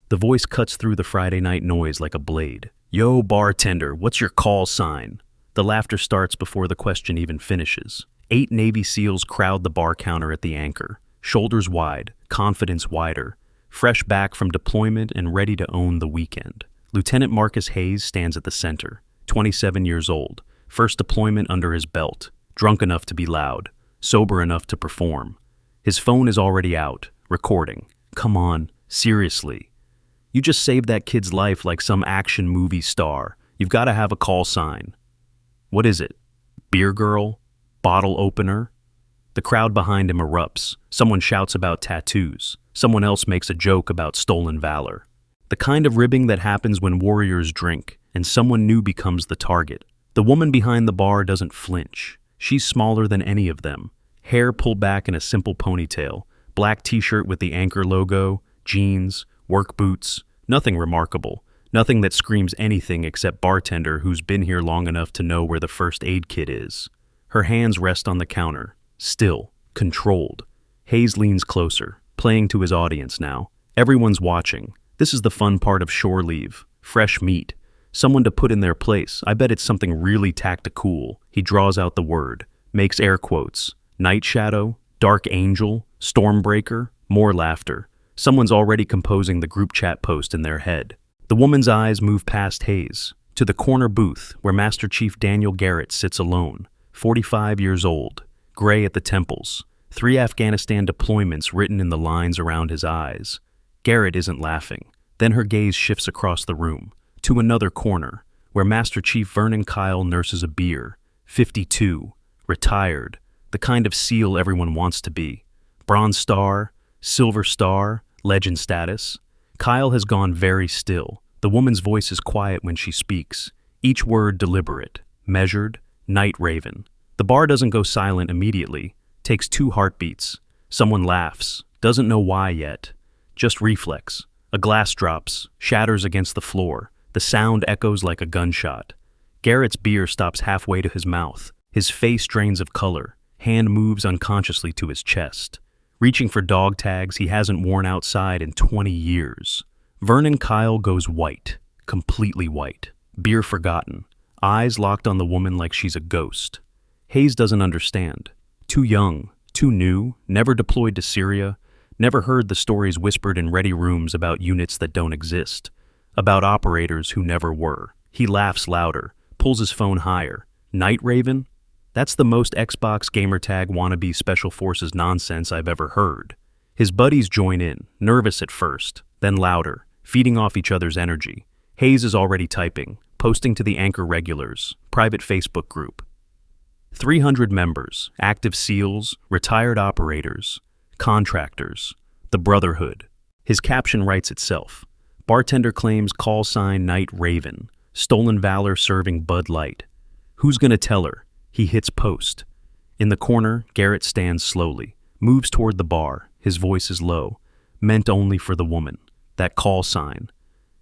The voice cuts through the Friday night noise like a blade. "Yo, bartender, what's your call sign?" The laughter starts before the question even finishes. 8 Navy SEALs crowd the bar counter at the Anchor, shoulders wide, confidence wider, fresh back from deployment and ready to own the weekend. Lieutenant Marcus Hayes stands at the center, 27 years old, first deployment under his belt, drunk enough to be loud, sober enough to perform. His phone is already out, recording. Come on, seriously. You just saved that kid's life like some action movie star. You've got to have a call sign. What is it? Beer girl? Bottle opener? The crowd behind him erupts. Someone shouts about tattoos. Someone else makes a joke about stolen valor. The kind of ribbing that happens when warriors drink, and someone new becomes the target. The woman behind the bar doesn't flinch. She's smaller than any of them. Hair pulled back in a simple ponytail, black t-shirt with the Anchor logo, jeans, work boots, nothing remarkable, nothing that screams anything except bartender who's been here long enough to know where the first aid kit is. Her hands rest on the counter, still, controlled. Hayes leans closer, playing to his audience now. Everyone's watching. This is the fun part of shore leave. Fresh meat. Someone to put in their place. I bet it's something really tactical. He draws out the word, makes air quotes. Night shadow, dark angel, stormbreaker, more laughter. Someone's already composing the group chat post in their head. The woman's eyes move past Hayes, to the corner booth where Master Chief Daniel Garrett sits alone, 45 years old, gray at the temples, 3 Afghanistan deployments written in the lines around his eyes. Garrett isn't laughing. Then her gaze shifts across the room, to another corner, where Master Chief Vernon Kyle nurses a beer, 52, retired, the kind of SEAL everyone wants to be. Bronze Star, Silver Star, Legend status. Kyle has gone very still. The woman's voice is quiet when she speaks, each word deliberate, measured, night raven. The bar doesn't go silent immediately, takes 2 heartbeats. Someone laughs, doesn't know why yet. Just reflex. A glass drops, shatters against the floor. The sound echoes like a gunshot. Garrett's beer stops halfway to his mouth. His face drains of color. Hand moves unconsciously to his chest. Reaching for dog tags he hasn't worn outside in 20 years. Vernon Kyle goes white, completely white. Beer forgotten. Eyes locked on the woman like she's a ghost. Hayes doesn't understand. Too young, too new, never deployed to Syria, never heard the stories whispered in ready rooms about units that don't exist, about operators who never were. He laughs louder, pulls his phone higher. Night Raven? That's the most Xbox gamertag wannabe Special Forces nonsense I've ever heard. His buddies join in, nervous at first, then louder, feeding off each other's energy. Hayes is already typing, posting to the Anchor regulars, private Facebook group. 300 members, active SEALs, retired operators, contractors, the Brotherhood. His caption writes itself. Bartender claims call sign Night Raven, stolen valor serving Bud Light. Who's gonna tell her? He hits post. In the corner, Garrett stands slowly, moves toward the bar. His voice is low, meant only for the woman. That call sign.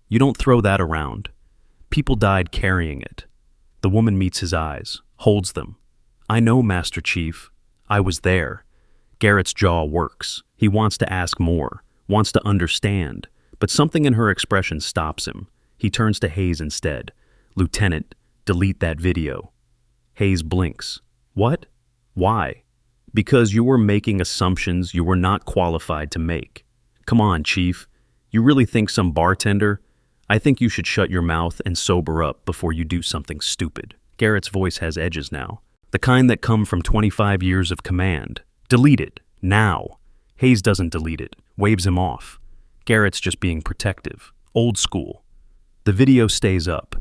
You don't throw that around. People died carrying it. The woman meets his eyes, holds them. I know, Master Chief. I was there. Garrett's jaw works. He wants to ask more, wants to understand, but something in her expression stops him. He turns to Hayes instead. Lieutenant, delete that video. Hayes blinks. What? Why? Because you were making assumptions you were not qualified to make. Come on, Chief. You really think some bartender? I think you should shut your mouth and sober up before you do something stupid. Garrett's voice has edges now. The kind that come from 25 years of command. Delete it. Now. Hayes doesn't delete it. Waves him off. Garrett's just being protective. Old school. The video stays up.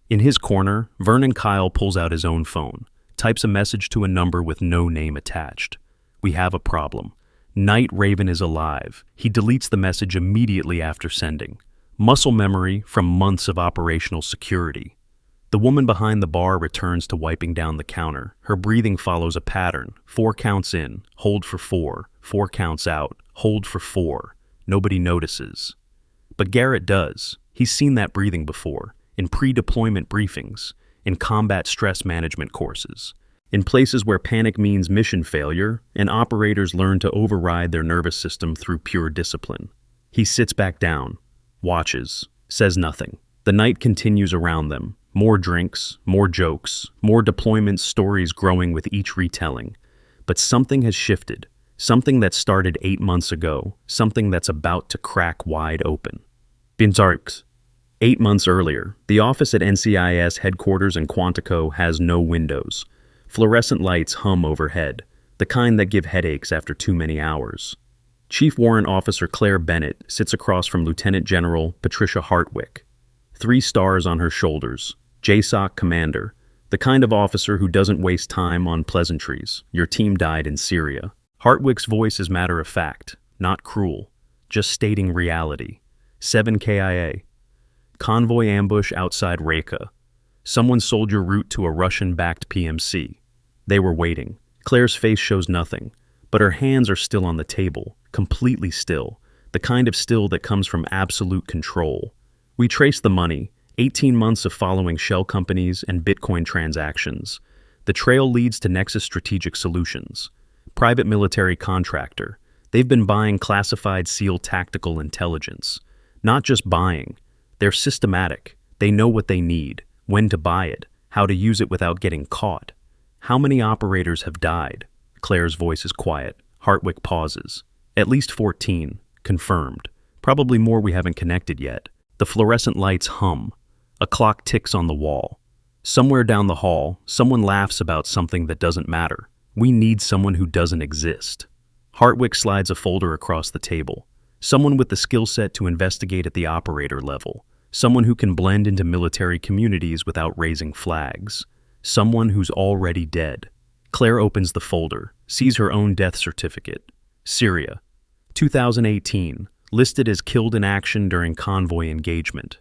In his corner, Vernon Kyle pulls out his own phone, types a message to a number with no name attached. We have a problem. Night Raven is alive. He deletes the message immediately after sending. Muscle memory from months of operational security. The woman behind the bar returns to wiping down the counter. Her breathing follows a pattern. 4 counts in, hold for 4. 4 counts out, hold for 4. Nobody notices. But Garrett does. He's seen that breathing before. In pre-deployment briefings, in combat stress management courses, in places where panic means mission failure and operators learn to override their nervous system through pure discipline. He sits back down. watches, says nothing. The night continues around them. More drinks, more jokes, more deployment stories growing with each retelling. But something has shifted. Something that started 8 months ago. Something that's about to crack wide open. Binzarks. 8 months earlier, the office at NCIS headquarters in Quantico has no windows. Fluorescent lights hum overhead, the kind that give headaches after too many hours. Chief Warrant Officer Claire Bennett sits across from Lieutenant General Patricia Hartwick. 3 stars on her shoulders, JSOC commander, the kind of officer who doesn't waste time on pleasantries. Your team died in Syria. Hartwick's voice is matter of fact, not cruel, just stating reality. 7 KIA. Convoy ambush outside Raqqa. Someone sold your route to a Russian-backed PMC. They were waiting. Claire's face shows nothing, but her hands are still on the table, completely still, the kind of still that comes from absolute control. We trace the money, 18 months of following shell companies and Bitcoin transactions. The trail leads to Nexus Strategic Solutions. Private military contractor. They've been buying classified SEAL tactical intelligence. Not just buying. They're systematic. They know what they need, when to buy it, how to use it without getting caught. How many operators have died? Claire's voice is quiet. Hartwick pauses. At least 14. Confirmed. Probably more we haven't connected yet. The fluorescent lights hum. A clock ticks on the wall. Somewhere down the hall, someone laughs about something that doesn't matter. We need someone who doesn't exist. Hartwick slides a folder across the table. Someone with the skill set to investigate at the operator level. Someone who can blend into military communities without raising flags. Someone who's already dead. Claire opens the folder, sees her own death certificate. Syria. 2018. Listed as killed in action during convoy engagement.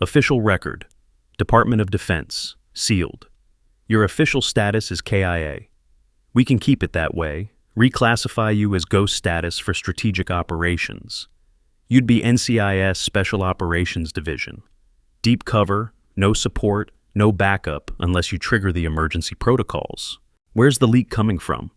Official record. Department of Defense. Sealed. Your official status is KIA. We can keep it that way. Reclassify you as ghost status for strategic operations. You'd be NCIS Special Operations Division. Deep cover, no support, no backup unless you trigger the emergency protocols. Where's the leak coming from?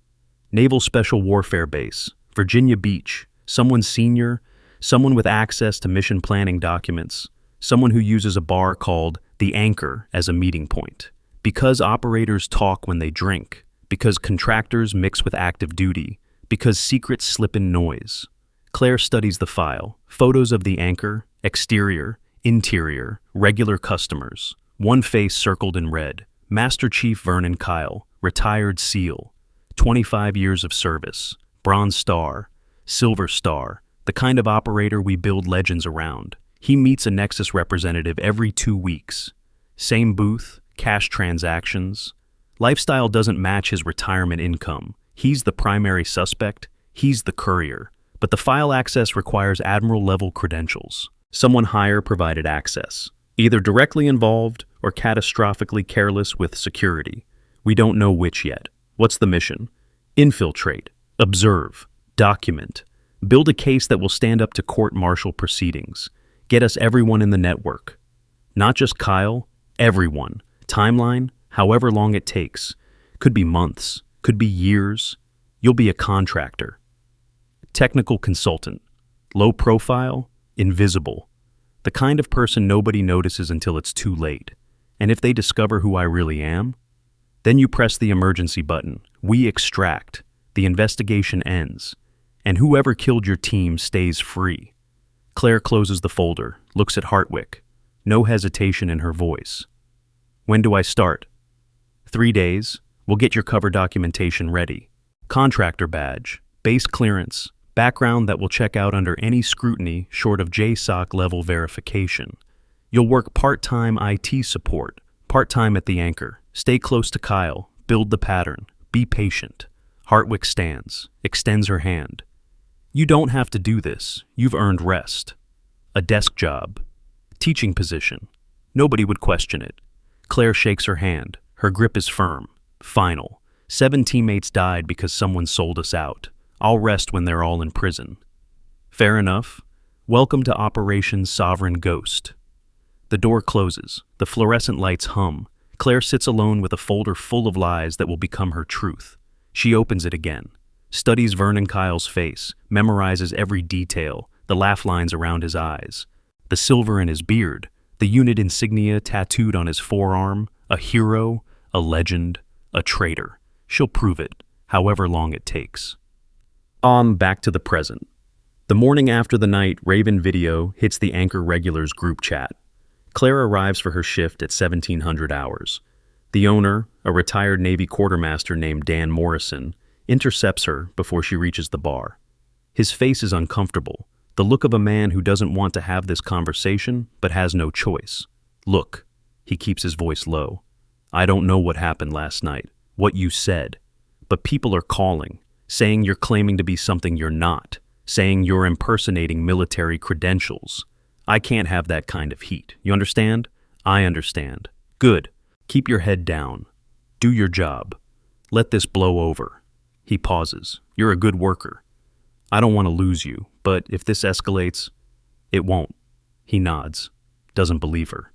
Naval Special Warfare Base, Virginia Beach. Someone senior, someone with access to mission planning documents, someone who uses a bar called The Anchor as a meeting point. Because operators talk when they drink. Because contractors mix with active duty, because secrets slip in noise. Claire studies the file, photos of the Anchor, exterior, interior, regular customers. One face circled in red, Master Chief Vernon Kyle, retired SEAL, 25 years of service, Bronze Star, Silver Star, the kind of operator we build legends around. He meets a Nexus representative every 2 weeks. Same booth, cash transactions. Lifestyle doesn't match his retirement income. He's the primary suspect, he's the courier. But the file access requires admiral-level credentials. Someone higher provided access, either directly involved or catastrophically careless with security. We don't know which yet. What's the mission? Infiltrate, observe, document, build a case that will stand up to court-martial proceedings. Get us everyone in the network. Not just Kyle, everyone. Timeline? However long it takes. Could be months, could be years. You'll be a contractor. Technical consultant. Low profile, invisible. The kind of person nobody notices until it's too late. And if they discover who I really am, then you press the emergency button. We extract. The investigation ends. And whoever killed your team stays free. Claire closes the folder, looks at Hartwick. No hesitation in her voice. When do I start? 3 days. We'll get your cover documentation ready. Contractor badge, base clearance, background that will check out under any scrutiny short of JSOC level verification. You'll work part-time IT support, part-time at the Anchor. Stay close to Kyle, build the pattern, be patient. Hartwick stands, extends her hand. You don't have to do this. You've earned rest. A desk job. Teaching position. Nobody would question it. Claire shakes her hand. Her grip is firm. Final. 7 teammates died because someone sold us out. I'll rest when they're all in prison. Fair enough. Welcome to Operation Sovereign Ghost. The door closes. The fluorescent lights hum. Claire sits alone with a folder full of lies that will become her truth. She opens it again. Studies Vernon Kyle's face. Memorizes every detail. The laugh lines around his eyes. The silver in his beard, the unit insignia tattooed on his forearm, a hero, a legend, a traitor. She'll prove it, however long it takes. Back to the present. The morning after the night Raven video hits the Anchor Regulars group chat. Claire arrives for her shift at 1700 hours. The owner, a retired Navy quartermaster named Dan Morrison, intercepts her before she reaches the bar. His face is uncomfortable, the look of a man who doesn't want to have this conversation but has no choice. Look, he keeps his voice low. I don't know what happened last night, what you said, but people are calling, saying you're claiming to be something you're not, saying you're impersonating military credentials. I can't have that kind of heat. You understand? I understand. Good. Keep your head down. Do your job. Let this blow over. He pauses. You're a good worker. I don't want to lose you, but if this escalates, it won't. He nods. Doesn't believe her.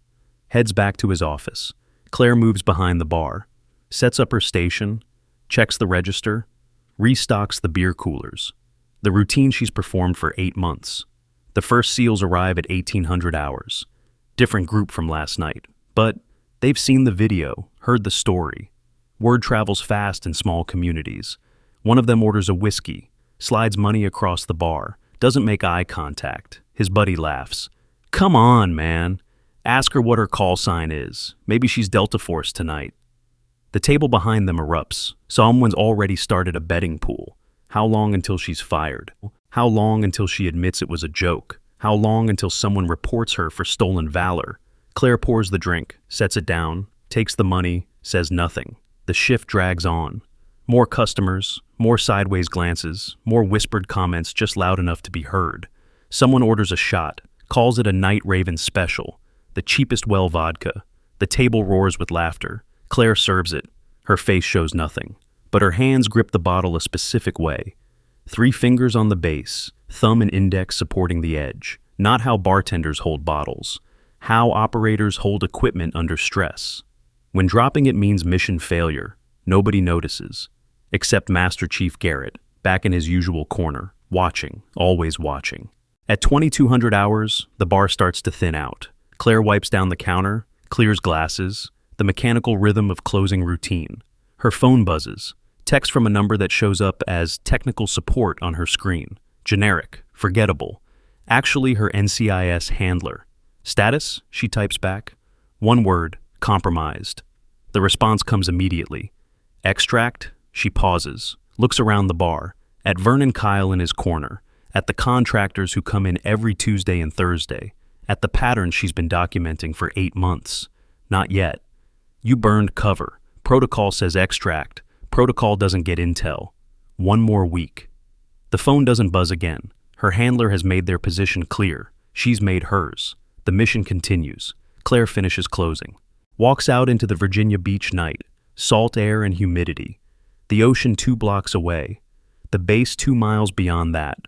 Heads back to his office. Claire moves behind the bar, sets up her station, checks the register, restocks the beer coolers. The routine she's performed for 8 months. The first SEALs arrive at 1800 hours. Different group from last night, but they've seen the video, heard the story. Word travels fast in small communities. One of them orders a whiskey, slides money across the bar, doesn't make eye contact. His buddy laughs. Come on, man. Ask her what her call sign is. Maybe she's Delta Force tonight. The table behind them erupts. Someone's already started a betting pool. How long until she's fired? How long until she admits it was a joke? How long until someone reports her for stolen valor? Claire pours the drink, sets it down, takes the money, says nothing. The shift drags on. More customers, more sideways glances, more whispered comments just loud enough to be heard. Someone orders a shot, calls it a Night Raven special, the cheapest well vodka. The table roars with laughter. Claire serves it. Her face shows nothing, but her hands grip the bottle a specific way. 3 fingers on the base, thumb and index supporting the edge. Not how bartenders hold bottles. How operators hold equipment under stress. When dropping it means mission failure, nobody notices, except Master Chief Garrett, back in his usual corner, watching, always watching. At 2200 hours, the bar starts to thin out. Claire wipes down the counter, clears glasses, the mechanical rhythm of closing routine. Her phone buzzes, text from a number that shows up as technical support on her screen. Generic, forgettable. Actually her NCIS handler. Status, she types back. 1 word, compromised. The response comes immediately. Extract, she pauses, looks around the bar, at Vernon Kyle in his corner, at the contractors who come in every Tuesday and Thursday, at the patterns she's been documenting for 8 months. Not yet. You burned cover. Protocol says extract. Protocol doesn't get intel. 1 more week. The phone doesn't buzz again. Her handler has made their position clear. She's made hers. The mission continues. Claire finishes closing. Walks out into the Virginia Beach night. Salt air and humidity. The ocean 2 blocks away. The base 2 miles beyond that.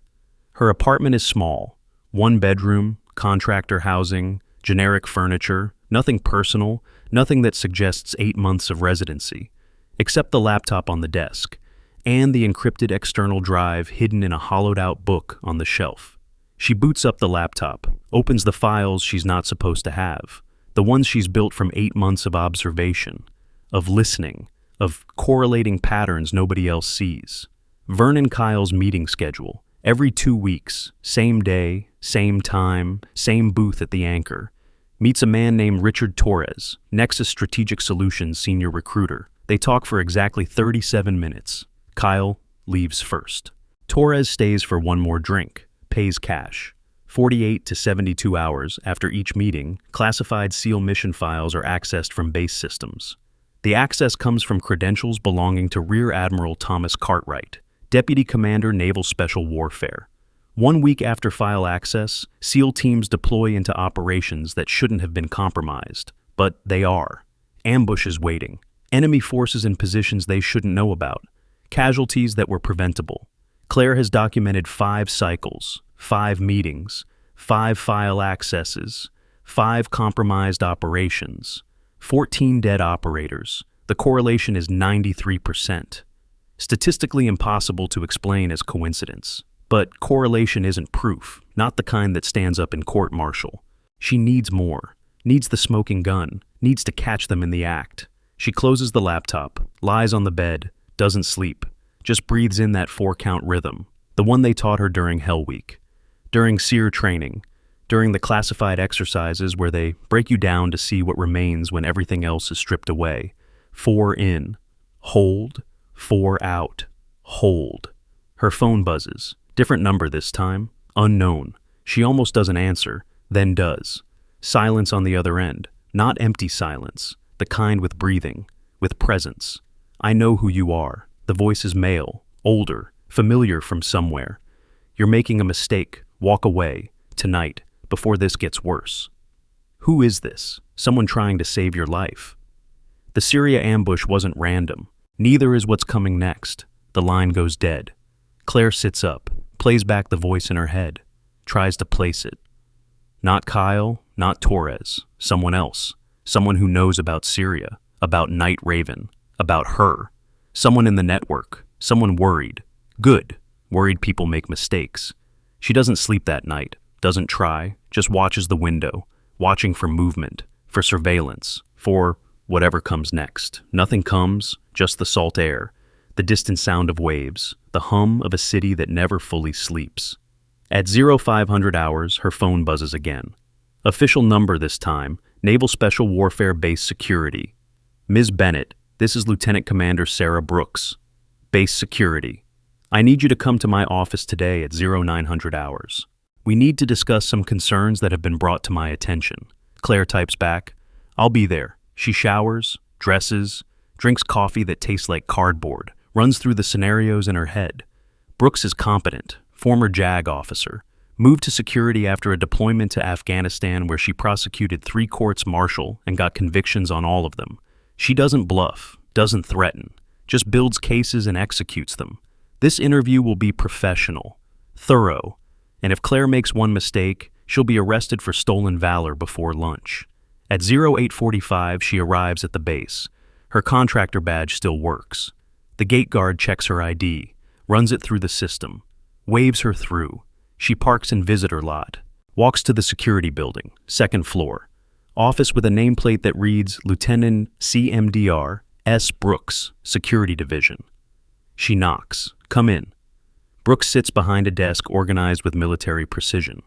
Her apartment is small. 1 bedroom, contractor housing, generic furniture, nothing personal, nothing that suggests 8 months of residency, except the laptop on the desk, and the encrypted external drive hidden in a hollowed-out book on the shelf. She boots up the laptop, opens the files she's not supposed to have, the ones she's built from 8 months of observation, of listening, of correlating patterns nobody else sees. Vernon Kyle's meeting schedule, every 2 weeks, same day, same time, same booth at the Anchor. Meets a man named Richard Torres, Nexus Strategic Solutions senior recruiter. They talk for exactly 37 minutes. Kyle leaves first. Torres stays for 1 more drink, pays cash. 48 to 72 hours after each meeting, classified SEAL mission files are accessed from base systems. The access comes from credentials belonging to Rear Admiral Thomas Cartwright, Deputy Commander Naval Special Warfare. 1 week after file access, SEAL teams deploy into operations that shouldn't have been compromised, but they are. Ambushes waiting. Enemy forces in positions they shouldn't know about. Casualties that were preventable. Claire has documented 5 cycles, 5 meetings, 5 file accesses, 5 compromised operations, 14 dead operators. The correlation is 93%. Statistically impossible to explain as coincidence. But correlation isn't proof, not the kind that stands up in court-martial. She needs more, needs the smoking gun, needs to catch them in the act. She closes the laptop, lies on the bed, doesn't sleep, just breathes in that 4-count rhythm, the one they taught her during Hell Week, during SEER training, during the classified exercises where they break you down to see what remains when everything else is stripped away. 4 in, hold, 4 out, hold. Her phone buzzes, different number this time, unknown. She almost doesn't answer, then does. Silence on the other end, not empty silence, the kind with breathing, with presence. I know who you are. The voice is male, older, familiar from somewhere. You're making a mistake. Walk away, tonight, before this gets worse. Who is this? Someone trying to save your life. The Syria ambush wasn't random. Neither is what's coming next. The line goes dead. Claire sits up, plays back the voice in her head, tries to place it. Not Kyle, not Torres, someone else. Someone who knows about Syria, about Night Raven, about her. Someone in the network, someone worried. Good. Worried people make mistakes. She doesn't sleep that night, doesn't try, just watches the window, watching for movement, for surveillance, for whatever comes next. Nothing comes, just the salt air, the distant sound of waves, the hum of a city that never fully sleeps. At 0500 hours, her phone buzzes again. Official number this time, Naval Special Warfare Base Security. Ms. Bennett, this is Lieutenant Commander Sarah Brooks. Base Security. I need you to come to my office today at 0900 hours. We need to discuss some concerns that have been brought to my attention. Claire types back, I'll be there. She showers, dresses, drinks coffee that tastes like cardboard, runs through the scenarios in her head. Brooks is competent, former JAG officer, moved to security after a deployment to Afghanistan where she prosecuted 3 courts-martial and got convictions on all of them. She doesn't bluff, doesn't threaten, just builds cases and executes them. This interview will be professional, thorough, and if Claire makes one mistake, she'll be arrested for stolen valor before lunch. At 0845, she arrives at the base. Her contractor badge still works. The gate guard checks her ID, runs it through the system, waves her through. She parks in visitor lot, walks to the security building, 2nd floor. Office with a nameplate that reads Lieutenant CMDR S. Brooks, Security Division. She knocks. Come in. Brooks sits behind a desk organized with military precision.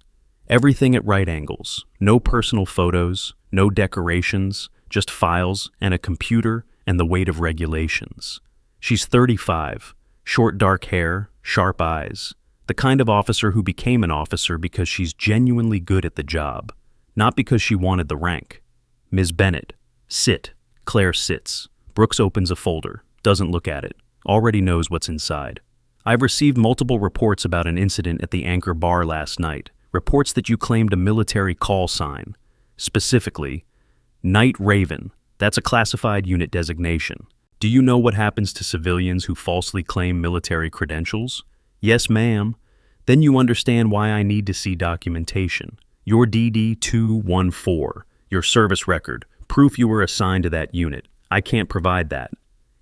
Everything at right angles. No personal photos, no decorations, just files and a computer and the weight of regulations. She's 35, short dark hair, sharp eyes. The kind of officer who became an officer because she's genuinely good at the job, not because she wanted the rank. Ms. Bennett, sit. Claire sits. Brooks opens a folder, doesn't look at it, already knows what's inside. I've received multiple reports about an incident at the Anchor Bar last night, reports that you claimed a military call sign. Specifically, Night Raven. That's a classified unit designation. Do you know what happens to civilians who falsely claim military credentials? Yes, ma'am. Then you understand why I need to see documentation. Your DD-214, your service record, proof you were assigned to that unit. I can't provide that.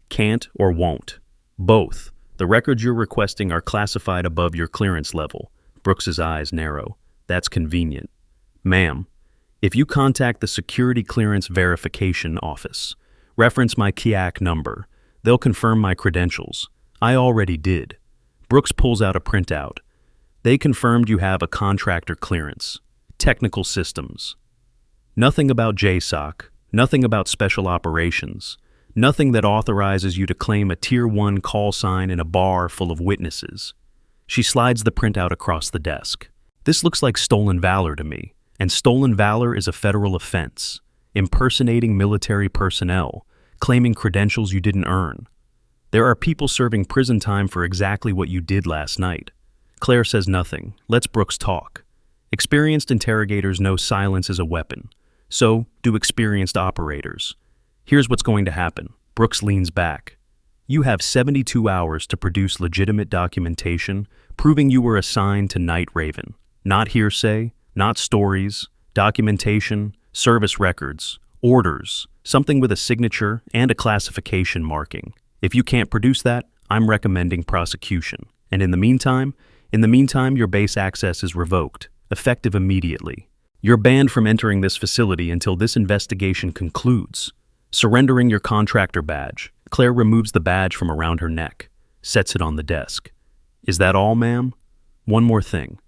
Can't or won't. Both. The records you're requesting are classified above your clearance level. Brooks's eyes narrow. That's convenient. Ma'am, if you contact the Security Clearance Verification Office, reference my KIAC number, they'll confirm my credentials. I already did. Brooks pulls out a printout. They confirmed you have a contractor clearance. Technical systems. Nothing about JSOC, nothing about special operations, nothing that authorizes you to claim a Tier 1 call sign in a bar full of witnesses. She slides the printout across the desk. This looks like stolen valor to me, and stolen valor is a federal offense. Impersonating military personnel, claiming credentials you didn't earn. There are people serving prison time for exactly what you did last night. Claire says nothing, lets Brooks talk. Experienced interrogators know silence is a weapon. So do experienced operators. Here's what's going to happen. Brooks leans back. You have 72 hours to produce legitimate documentation proving you were assigned to Night Raven. Not hearsay, not stories, documentation, service records, orders, something with a signature and a classification marking. If you can't produce that, I'm recommending prosecution. And in the meantime, your base access is revoked, effective immediately. You're banned from entering this facility until this investigation concludes. Surrendering your contractor badge. Claire removes the badge from around her neck, sets it on the desk. Is that all, ma'am? One more thing.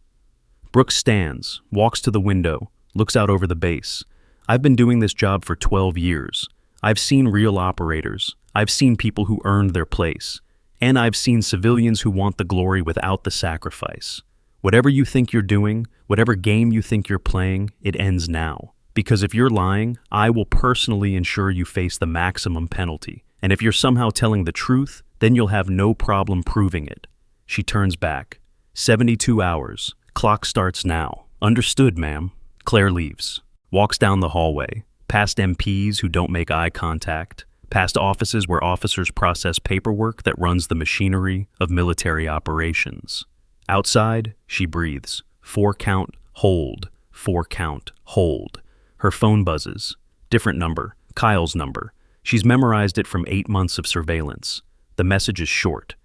Brooks stands, walks to the window, looks out over the base. I've been doing this job for 12 years. I've seen real operators. I've seen people who earned their place. And I've seen civilians who want the glory without the sacrifice. Whatever you think you're doing, whatever game you think you're playing, it ends now. Because if you're lying, I will personally ensure you face the maximum penalty. And if you're somehow telling the truth, then you'll have no problem proving it. She turns back. 72 hours. Clock starts now. Understood, ma'am. Claire leaves. Walks down the hallway. Past MPs who don't make eye contact. Past offices where officers process paperwork that runs the machinery of military operations. Outside, she breathes. 4 count, hold. 4 count, hold. Her phone buzzes. Different number. Kyle's number. She's memorized it from 8 months of surveillance. The message is short.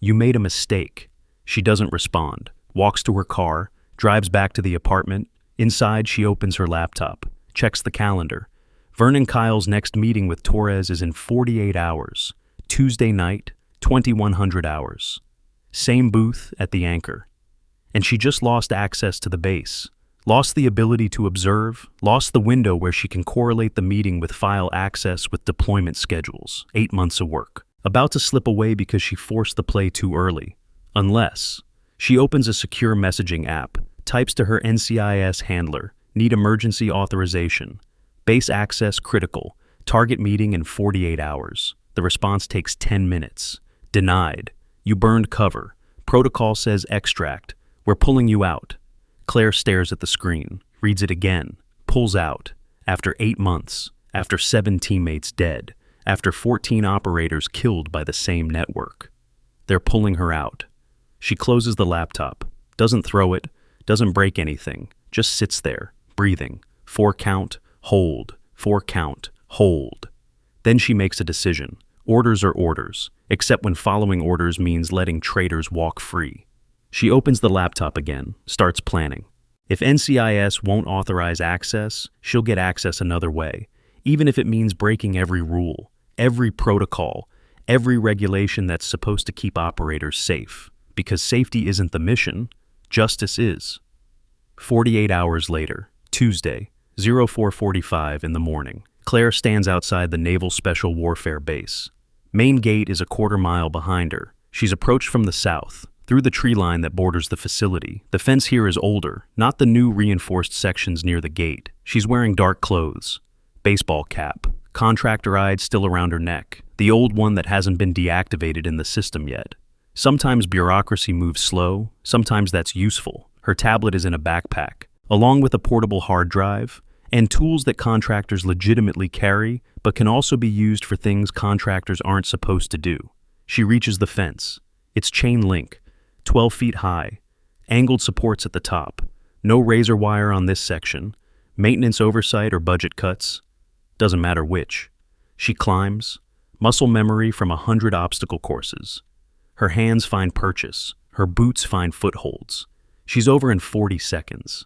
You made a mistake. She doesn't respond. Walks to her car. Drives back to the apartment. Inside, she opens her laptop. Checks the calendar. Vernon Kyle's next meeting with Torres is in 48 hours. Tuesday night, 2100 hours. Same booth at the Anchor. And she just lost access to the base. Lost the ability to observe, lost the window where she can correlate the meeting with file access with deployment schedules. 8 months of work. About to slip away because she forced the play too early. Unless she opens a secure messaging app, types to her NCIS handler, need emergency authorization. Base access critical. Target meeting in 48 hours. The response takes 10 minutes. Denied. You burned cover. Protocol says extract. We're pulling you out. Claire stares at the screen, reads it again, pulls out. After 8 months, after 7 teammates dead, after 14 operators killed by the same network. They're pulling her out. She closes the laptop, doesn't throw it, doesn't break anything, just sits there, breathing. 4 count, hold. 4 count, hold. Then she makes a decision. Orders are orders, except when following orders means letting traitors walk free. She opens the laptop again, starts planning. If NCIS won't authorize access, she'll get access another way, even if it means breaking every rule, every protocol, every regulation that's supposed to keep operators safe. Because safety isn't the mission, justice is. 48 hours later, Tuesday, 04:45 in the morning, Claire stands outside the Naval Special Warfare Base. Main gate is a quarter-mile behind her. She's approached from the south, through the tree line that borders the facility. The fence here is older, not the new reinforced sections near the gate. She's wearing dark clothes. Baseball cap. Contractor ID still around her neck. The old one that hasn't been deactivated in the system yet. Sometimes bureaucracy moves slow, sometimes that's useful. Her tablet is in a backpack, along with a portable hard drive, and tools that contractors legitimately carry, but can also be used for things contractors aren't supposed to do. She reaches the fence. It's chain link, 12 feet high, angled supports at the top, no razor wire on this section, maintenance oversight or budget cuts, doesn't matter which. She climbs, muscle memory from 100 obstacle courses. Her hands find purchase, her boots find footholds. She's over in 40 seconds.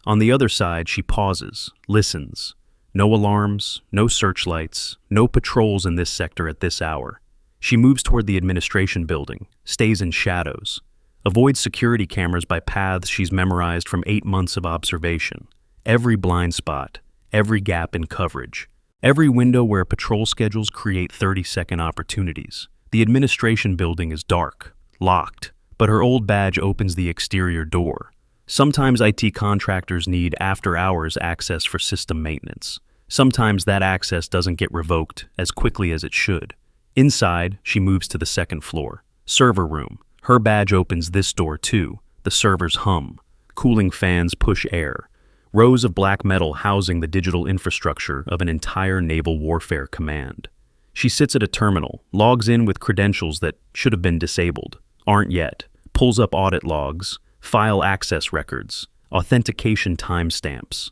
On the other side, she pauses, listens. No alarms, no searchlights, no patrols in this sector at this hour. She moves toward the administration building, stays in shadows, avoids security cameras by paths she's memorized from 8 months of observation. Every blind spot, every gap in coverage, every window where patrol schedules create 30-second opportunities. The administration building is dark, locked, but her old badge opens the exterior door. Sometimes IT contractors need after-hours access for system maintenance. Sometimes that access doesn't get revoked as quickly as it should. Inside, she moves to the second floor. Server room. Her badge opens this door too. The servers hum. Cooling fans push air. Rows of black metal housing the digital infrastructure of an entire naval warfare command. She sits at a terminal, logs in with credentials that should have been disabled, aren't yet, pulls up audit logs, file access records, authentication timestamps.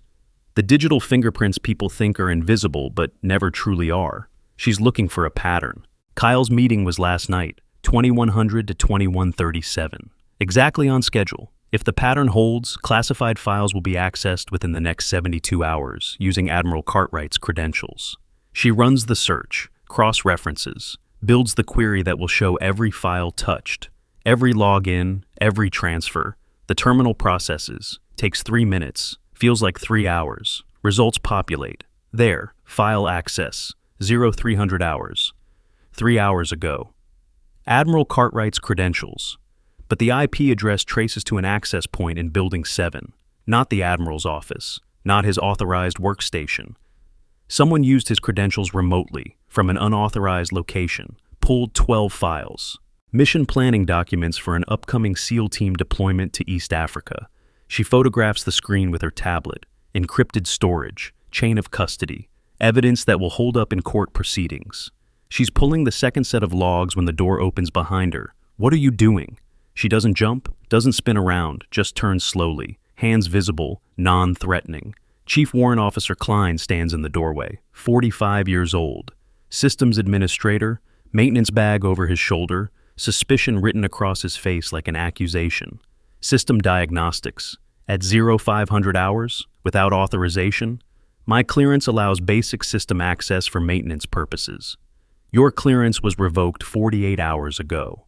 The digital fingerprints people think are invisible but never truly are. She's looking for a pattern. Kyle's meeting was last night, 2100 to 2137. Exactly on schedule. If the pattern holds, classified files will be accessed within the next 72 hours using Admiral Cartwright's credentials. She runs the search, cross-references, builds the query that will show every file touched, every login, every transfer. The terminal processes, takes 3 minutes, feels like 3 hours. Results populate. There, file access, 0300 hours. 3 hours ago. Admiral Cartwright's credentials. But the IP address traces to an access point in Building 7, not the Admiral's office, not his authorized workstation. Someone used his credentials remotely, from an unauthorized location, pulled 12 files. Mission planning documents for an upcoming SEAL team deployment to East Africa. She photographs the screen with her tablet, encrypted storage, chain of custody, evidence that will hold up in court proceedings. She's pulling the second set of logs when the door opens behind her. What are you doing? She doesn't jump, doesn't spin around, just turns slowly, hands visible, non-threatening. Chief Warrant Officer Klein stands in the doorway, 45 years old. Systems administrator, maintenance bag over his shoulder, suspicion written across his face like an accusation. System diagnostics. At 0500 hours, without authorization, my clearance allows basic system access for maintenance purposes. Your clearance was revoked 48 hours ago.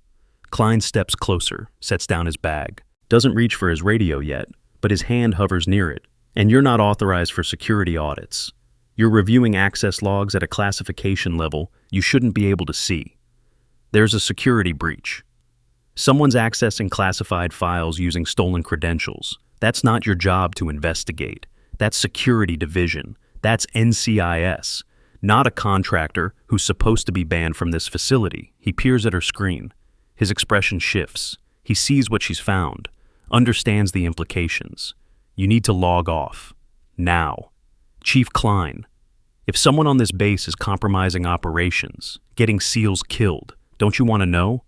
Klein steps closer, sets down his bag. Doesn't reach for his radio yet, but his hand hovers near it. And you're not authorized for security audits. You're reviewing access logs at a classification level you shouldn't be able to see. There's a security breach. Someone's accessing classified files using stolen credentials. That's not your job to investigate. That's security division. That's NCIS. Not a contractor who's supposed to be banned from this facility. He peers at her screen. His expression shifts. He sees what she's found, understands the implications. You need to log off. Now. Chief Klein. If someone on this base is compromising operations, getting SEALs killed, don't you want to know?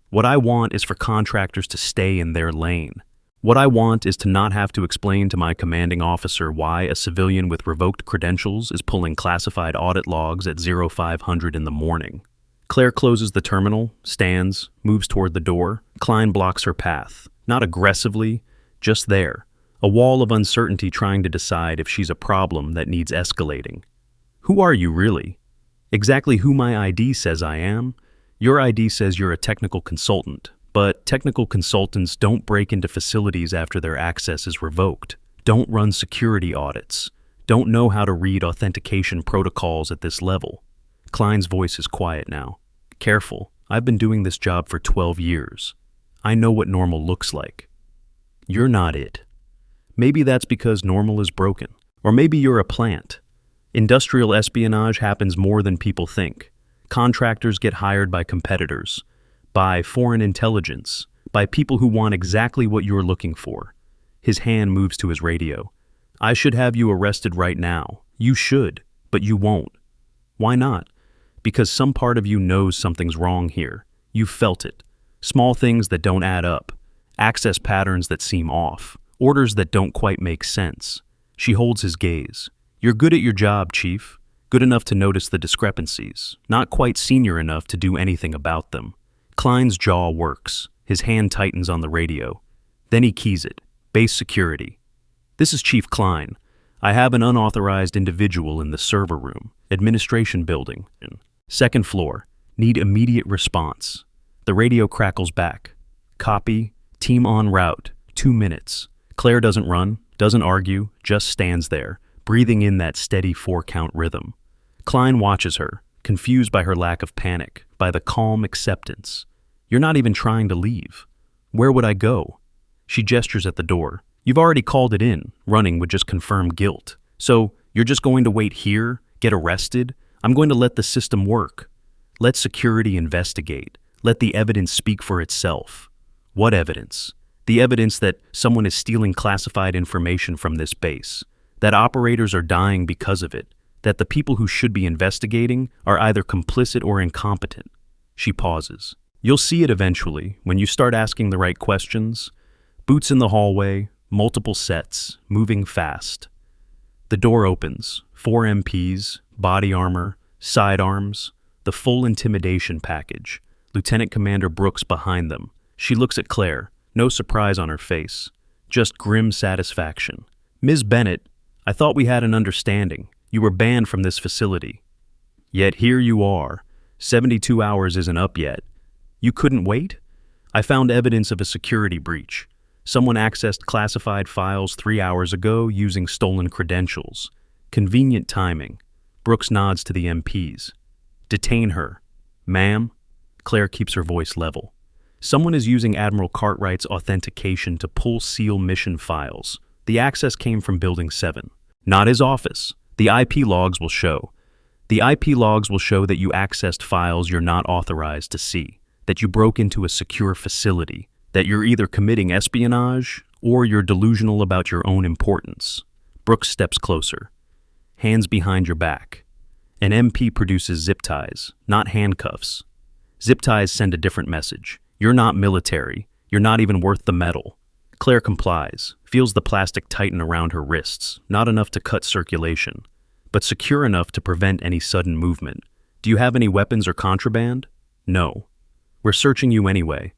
What I want is for contractors to stay in their lane. What I want is to not have to explain to my commanding officer why a civilian with revoked credentials is pulling classified audit logs at 0500 in the morning. Claire closes the terminal, stands, moves toward the door. Klein blocks her path. Not aggressively, just there. A wall of uncertainty trying to decide if she's a problem that needs escalating. Who are you really? Exactly who my ID says I am? Your ID says you're a technical consultant, but technical consultants don't break into facilities after their access is revoked, don't run security audits, don't know how to read authentication protocols at this level. Klein's voice is quiet now. Careful, I've been doing this job for 12 years. I know what normal looks like. You're not it. Maybe that's because normal is broken. Or maybe you're a plant. Industrial espionage happens more than people think. Contractors get hired by competitors, by foreign intelligence, by people who want exactly what you're looking for. His hand moves to his radio. I should have you arrested right now. You should, but you won't. Why not? Because some part of you knows something's wrong here. You've felt it. Small things that don't add up. Access patterns that seem off. Orders that don't quite make sense. She holds his gaze. You're good at your job, Chief. Good enough to notice the discrepancies. Not quite senior enough to do anything about them. Klein's jaw works. His hand tightens on the radio. Then he keys it. Base security. This is Chief Klein. I have an unauthorized individual in the server room. Administration building. Second floor. Need immediate response. The radio crackles back. Copy. Team en route. 2 minutes. Claire doesn't run, doesn't argue, just stands there, breathing in that steady 4-count rhythm. Klein watches her, confused by her lack of panic, by the calm acceptance. You're not even trying to leave. Where would I go? She gestures at the door. You've already called it in. Running would just confirm guilt. So, you're just going to wait here, get arrested? I'm going to let the system work. Let security investigate. Let the evidence speak for itself. What evidence? The evidence that someone is stealing classified information from this base, that operators are dying because of it, that the people who should be investigating are either complicit or incompetent. She pauses. You'll see it eventually, when you start asking the right questions. Boots in the hallway, multiple sets, moving fast. The door opens. 4 MPs, body armor, sidearms, the full intimidation package. Lieutenant Commander Brooks behind them. She looks at Claire. No surprise on her face, just grim satisfaction. Ms. Bennett, I thought we had an understanding. You were banned from this facility. Yet here you are. 72 hours isn't up yet. You couldn't wait? I found evidence of a security breach. Someone accessed classified files 3 hours ago using stolen credentials. Convenient timing. Brooks nods to the MPs. Detain her. Ma'am? Claire keeps her voice level. Someone is using Admiral Cartwright's authentication to pull SEAL mission files. The access came from Building 7. Not his office. The IP logs will show. The IP logs will show that you accessed files you're not authorized to see, that you broke into a secure facility, that you're either committing espionage or you're delusional about your own importance. Brooks steps closer. Hands behind your back. An MP produces zip ties, not handcuffs. Zip ties send a different message. You're not military. You're not even worth the medal. Claire complies, feels the plastic tighten around her wrists, not enough to cut circulation, but secure enough to prevent any sudden movement. Do you have any weapons or contraband? No. We're searching you anyway.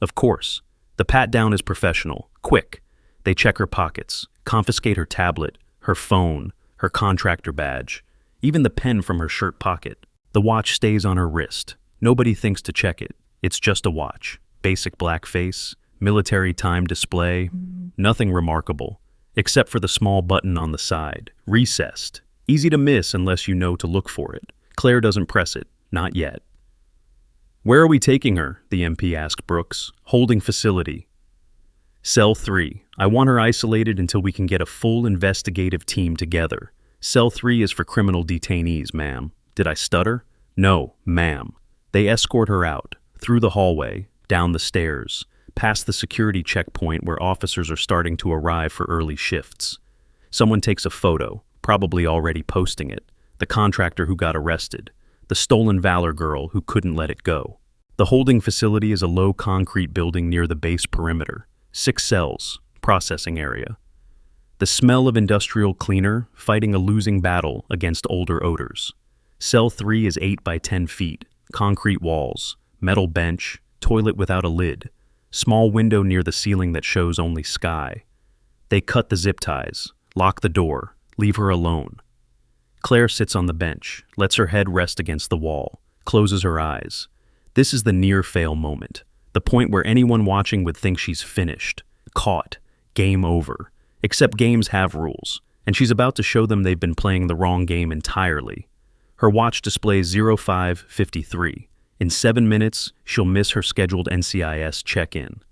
Of course. The pat-down is professional, quick. They check her pockets, confiscate her tablet, her phone, her contractor badge, even the pen from her shirt pocket. The watch stays on her wrist. Nobody thinks to check it. It's just a watch. Basic black face, military time display, nothing remarkable, except for the small button on the side, recessed. Easy to miss unless you know to look for it. Claire doesn't press it, not yet. Where are we taking her? The MP asked Brooks. Holding facility. Cell 3. I want her isolated until we can get a full investigative team together. Cell 3 is for criminal detainees, ma'am. Did I stutter? No, ma'am. They escort her out, through the hallway, down the stairs, past the security checkpoint where officers are starting to arrive for early shifts. Someone takes a photo, probably already posting it. The contractor who got arrested. The stolen valor girl who couldn't let it go. The holding facility is a low concrete building near the base perimeter. 6 cells, processing area. The smell of industrial cleaner fighting a losing battle against older odors. Cell 3 is 8 by 10 feet, concrete walls, metal bench, toilet without a lid, small window near the ceiling that shows only sky. They cut the zip ties, lock the door, leave her alone. Claire sits on the bench, lets her head rest against the wall, closes her eyes. This is the near-fail moment, the point where anyone watching would think she's finished, caught, game over. Except games have rules, and she's about to show them they've been playing the wrong game entirely. Her watch displays 05:53. In 7 minutes, she'll miss her scheduled NCIS check-in.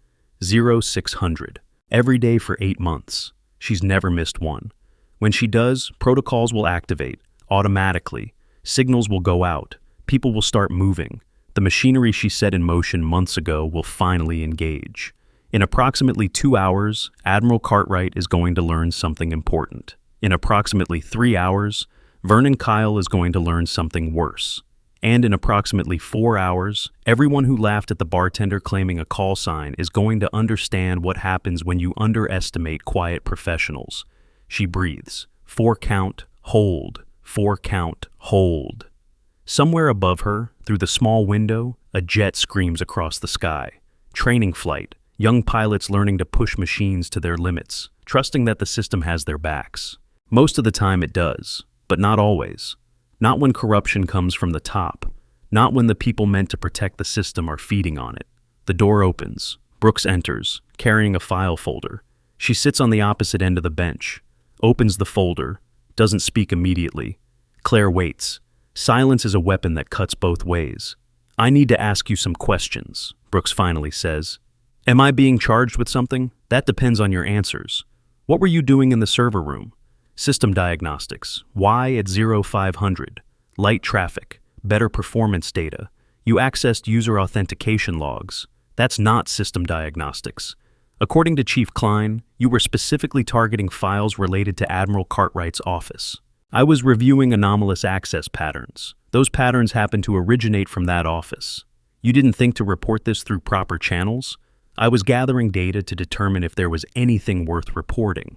0600. Every day for 8 months. She's never missed one. When she does, protocols will activate, automatically. Signals will go out. People will start moving. The machinery she set in motion months ago will finally engage. In approximately 2 hours, Admiral Cartwright is going to learn something important. In approximately 3 hours, Vernon Kyle is going to learn something worse. And in approximately 4 hours, everyone who laughed at the bartender claiming a call sign is going to understand what happens when you underestimate quiet professionals. She breathes. 4 count, hold. 4 count, hold. Somewhere above her, through the small window, a jet screams across the sky. Training flight. Young pilots learning to push machines to their limits, trusting that the system has their backs. Most of the time it does, but not always. Not when corruption comes from the top. Not when the people meant to protect the system are feeding on it. The door opens. Brooks enters, carrying a file folder. She sits on the opposite end of the bench, opens the folder, doesn't speak immediately. Claire waits. Silence is a weapon that cuts both ways. I need to ask you some questions, Brooks finally says. Am I being charged with something? That depends on your answers. What were you doing in the server room? System diagnostics. Why at 0500? Light traffic. Better performance data. You accessed user authentication logs. That's not system diagnostics. According to Chief Klein, you were specifically targeting files related to Admiral Cartwright's office. I was reviewing anomalous access patterns. Those patterns happen to originate from that office. You didn't think to report this through proper channels? I was gathering data to determine if there was anything worth reporting.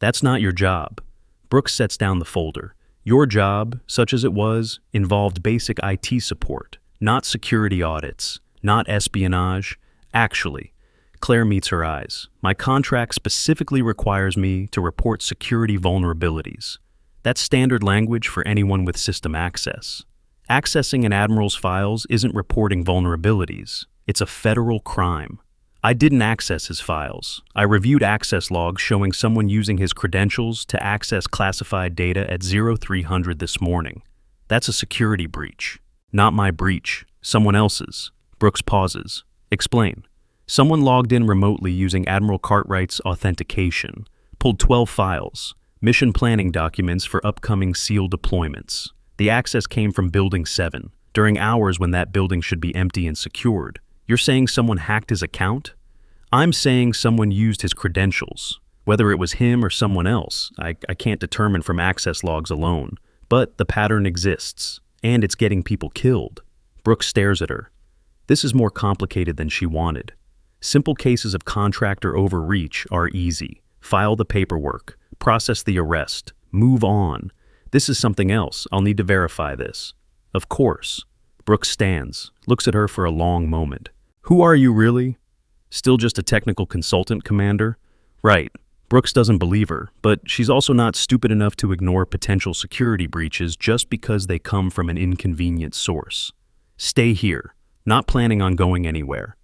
That's not your job. Brooks sets down the folder. Your job, such as it was, involved basic IT support, not security audits, not espionage. Actually, Claire meets her eyes. My contract specifically requires me to report security vulnerabilities. That's standard language for anyone with system access. Accessing an admiral's files isn't reporting vulnerabilities. It's a federal crime. I didn't access his files. I reviewed access logs showing someone using his credentials to access classified data at 0300 this morning. That's a security breach. Not my breach. Someone else's. Brooks pauses. Explain. Someone logged in remotely using Admiral Cartwright's authentication, pulled 12 files, mission planning documents for upcoming SEAL deployments. The access came from Building 7, during hours when that building should be empty and secured. You're saying someone hacked his account? I'm saying someone used his credentials. Whether it was him or someone else, I can't determine from access logs alone. But the pattern exists, and it's getting people killed. Brooks stares at her. This is more complicated than she wanted. Simple cases of contractor overreach are easy. File the paperwork, process the arrest, move on. This is something else. I'll need to verify this. Of course. Brooks stands, looks at her for a long moment. Who are you really? Still just a technical consultant, Commander? Right. Brooks doesn't believe her, but she's also not stupid enough to ignore potential security breaches just because they come from an inconvenient source. Stay here. Not planning on going anywhere.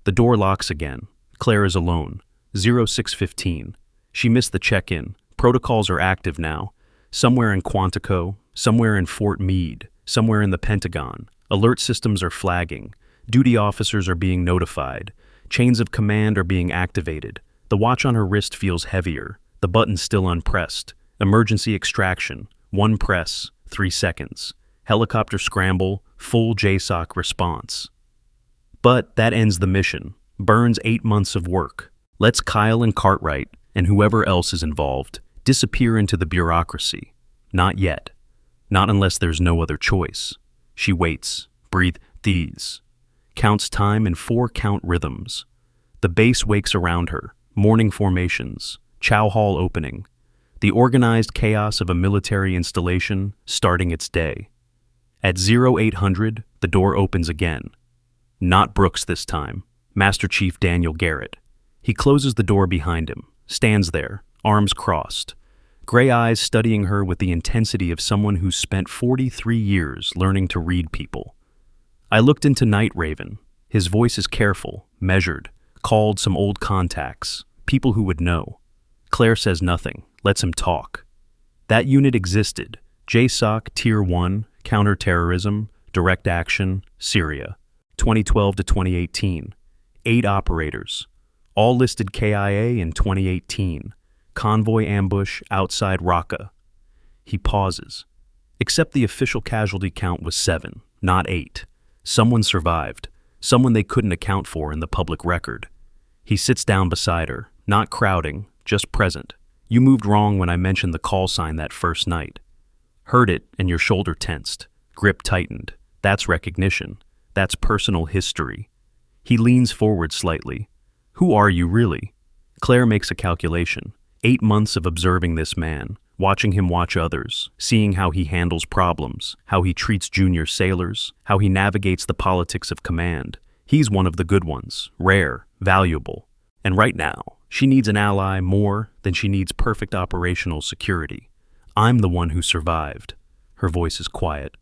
The door locks again. Claire is alone. 0615. She missed the check-in. Protocols are active now. Somewhere in Quantico, somewhere in Fort Meade, somewhere in the Pentagon. Alert systems are flagging. Duty officers are being notified. Chains of command are being activated. The watch on her wrist feels heavier. The button's still unpressed. Emergency extraction. 1 press, 3 seconds. Helicopter scramble, full JSOC response. But that ends the mission. Burns 8 months of work. Lets Kyle and Cartwright, and whoever else is involved, disappear into the bureaucracy. Not yet. Not unless there's no other choice. She waits. Breathes. Counts time in 4-count rhythms. The base wakes around her. Morning formations. Chow hall opening. The organized chaos of a military installation starting its day. At 0800, the door opens again. Not Brooks this time. Master Chief Daniel Garrett. He closes the door behind him, stands there, arms crossed. Gray eyes studying her with the intensity of someone who's spent 43 years learning to read people. I looked into Night Raven. His voice is careful, measured, called some old contacts, people who would know. Claire says nothing, lets him talk. That unit existed. JSOC Tier 1, Counterterrorism, Direct Action, Syria. 2012 to 2018. 8 operators. All listed KIA in 2018. Convoy ambush outside Raqqa. He pauses. Except the official casualty count was 7, not 8. Someone survived. Someone they couldn't account for in the public record. He sits down beside her, not crowding, just present. You moved wrong when I mentioned the call sign that first night. Heard it and your shoulder tensed. Grip tightened. That's recognition. That's personal history. He leans forward slightly. Who are you really? Claire makes a calculation. 8 months of observing this man, watching him watch others, seeing how he handles problems, how he treats junior sailors, how he navigates the politics of command. He's one of the good ones, rare, valuable. And right now, she needs an ally more than she needs perfect operational security. I'm the one who survived. Her voice is quiet.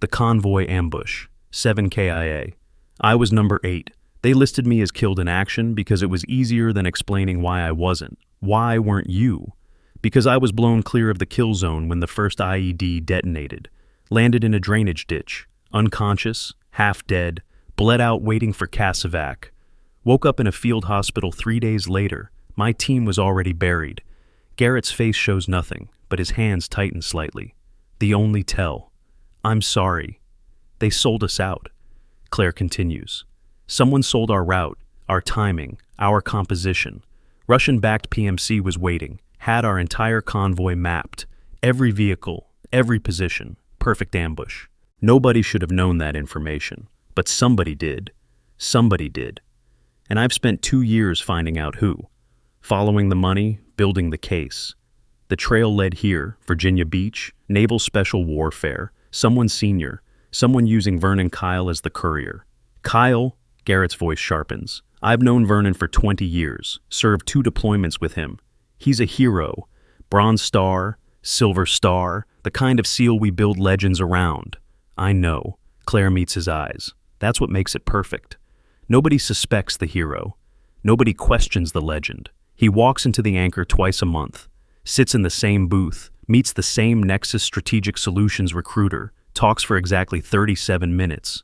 The convoy ambush, 7 KIA. I was number 8. They listed me as killed in action because it was easier than explaining why I wasn't. Why weren't you? Because I was blown clear of the kill zone when the first IED detonated. Landed in a drainage ditch. Unconscious, half dead, bled out waiting for Casevac. Woke up in a field hospital 3 days later. My team was already buried. Garrett's face shows nothing, but his hands tighten slightly. The only tell. I'm sorry. They sold us out. Claire continues. Someone sold our route, our timing, our composition. Russian-backed PMC was waiting, had our entire convoy mapped. Every vehicle, every position, perfect ambush. Nobody should have known that information, but somebody did. Somebody did. And I've spent 2 years finding out who. Following the money, building the case. The trail led here, Virginia Beach, Naval Special Warfare, someone senior, someone using Vernon Kyle as the courier. Kyle, Garrett's voice sharpens. I've known Vernon for 20 years, served 2 deployments with him. He's a hero. Bronze Star, Silver Star, the kind of SEAL we build legends around. I know. Claire meets his eyes. That's what makes it perfect. Nobody suspects the hero. Nobody questions the legend. He walks into the anchor twice a month, sits in the same booth, meets the same Nexus Strategic Solutions recruiter, talks for exactly 37 minutes,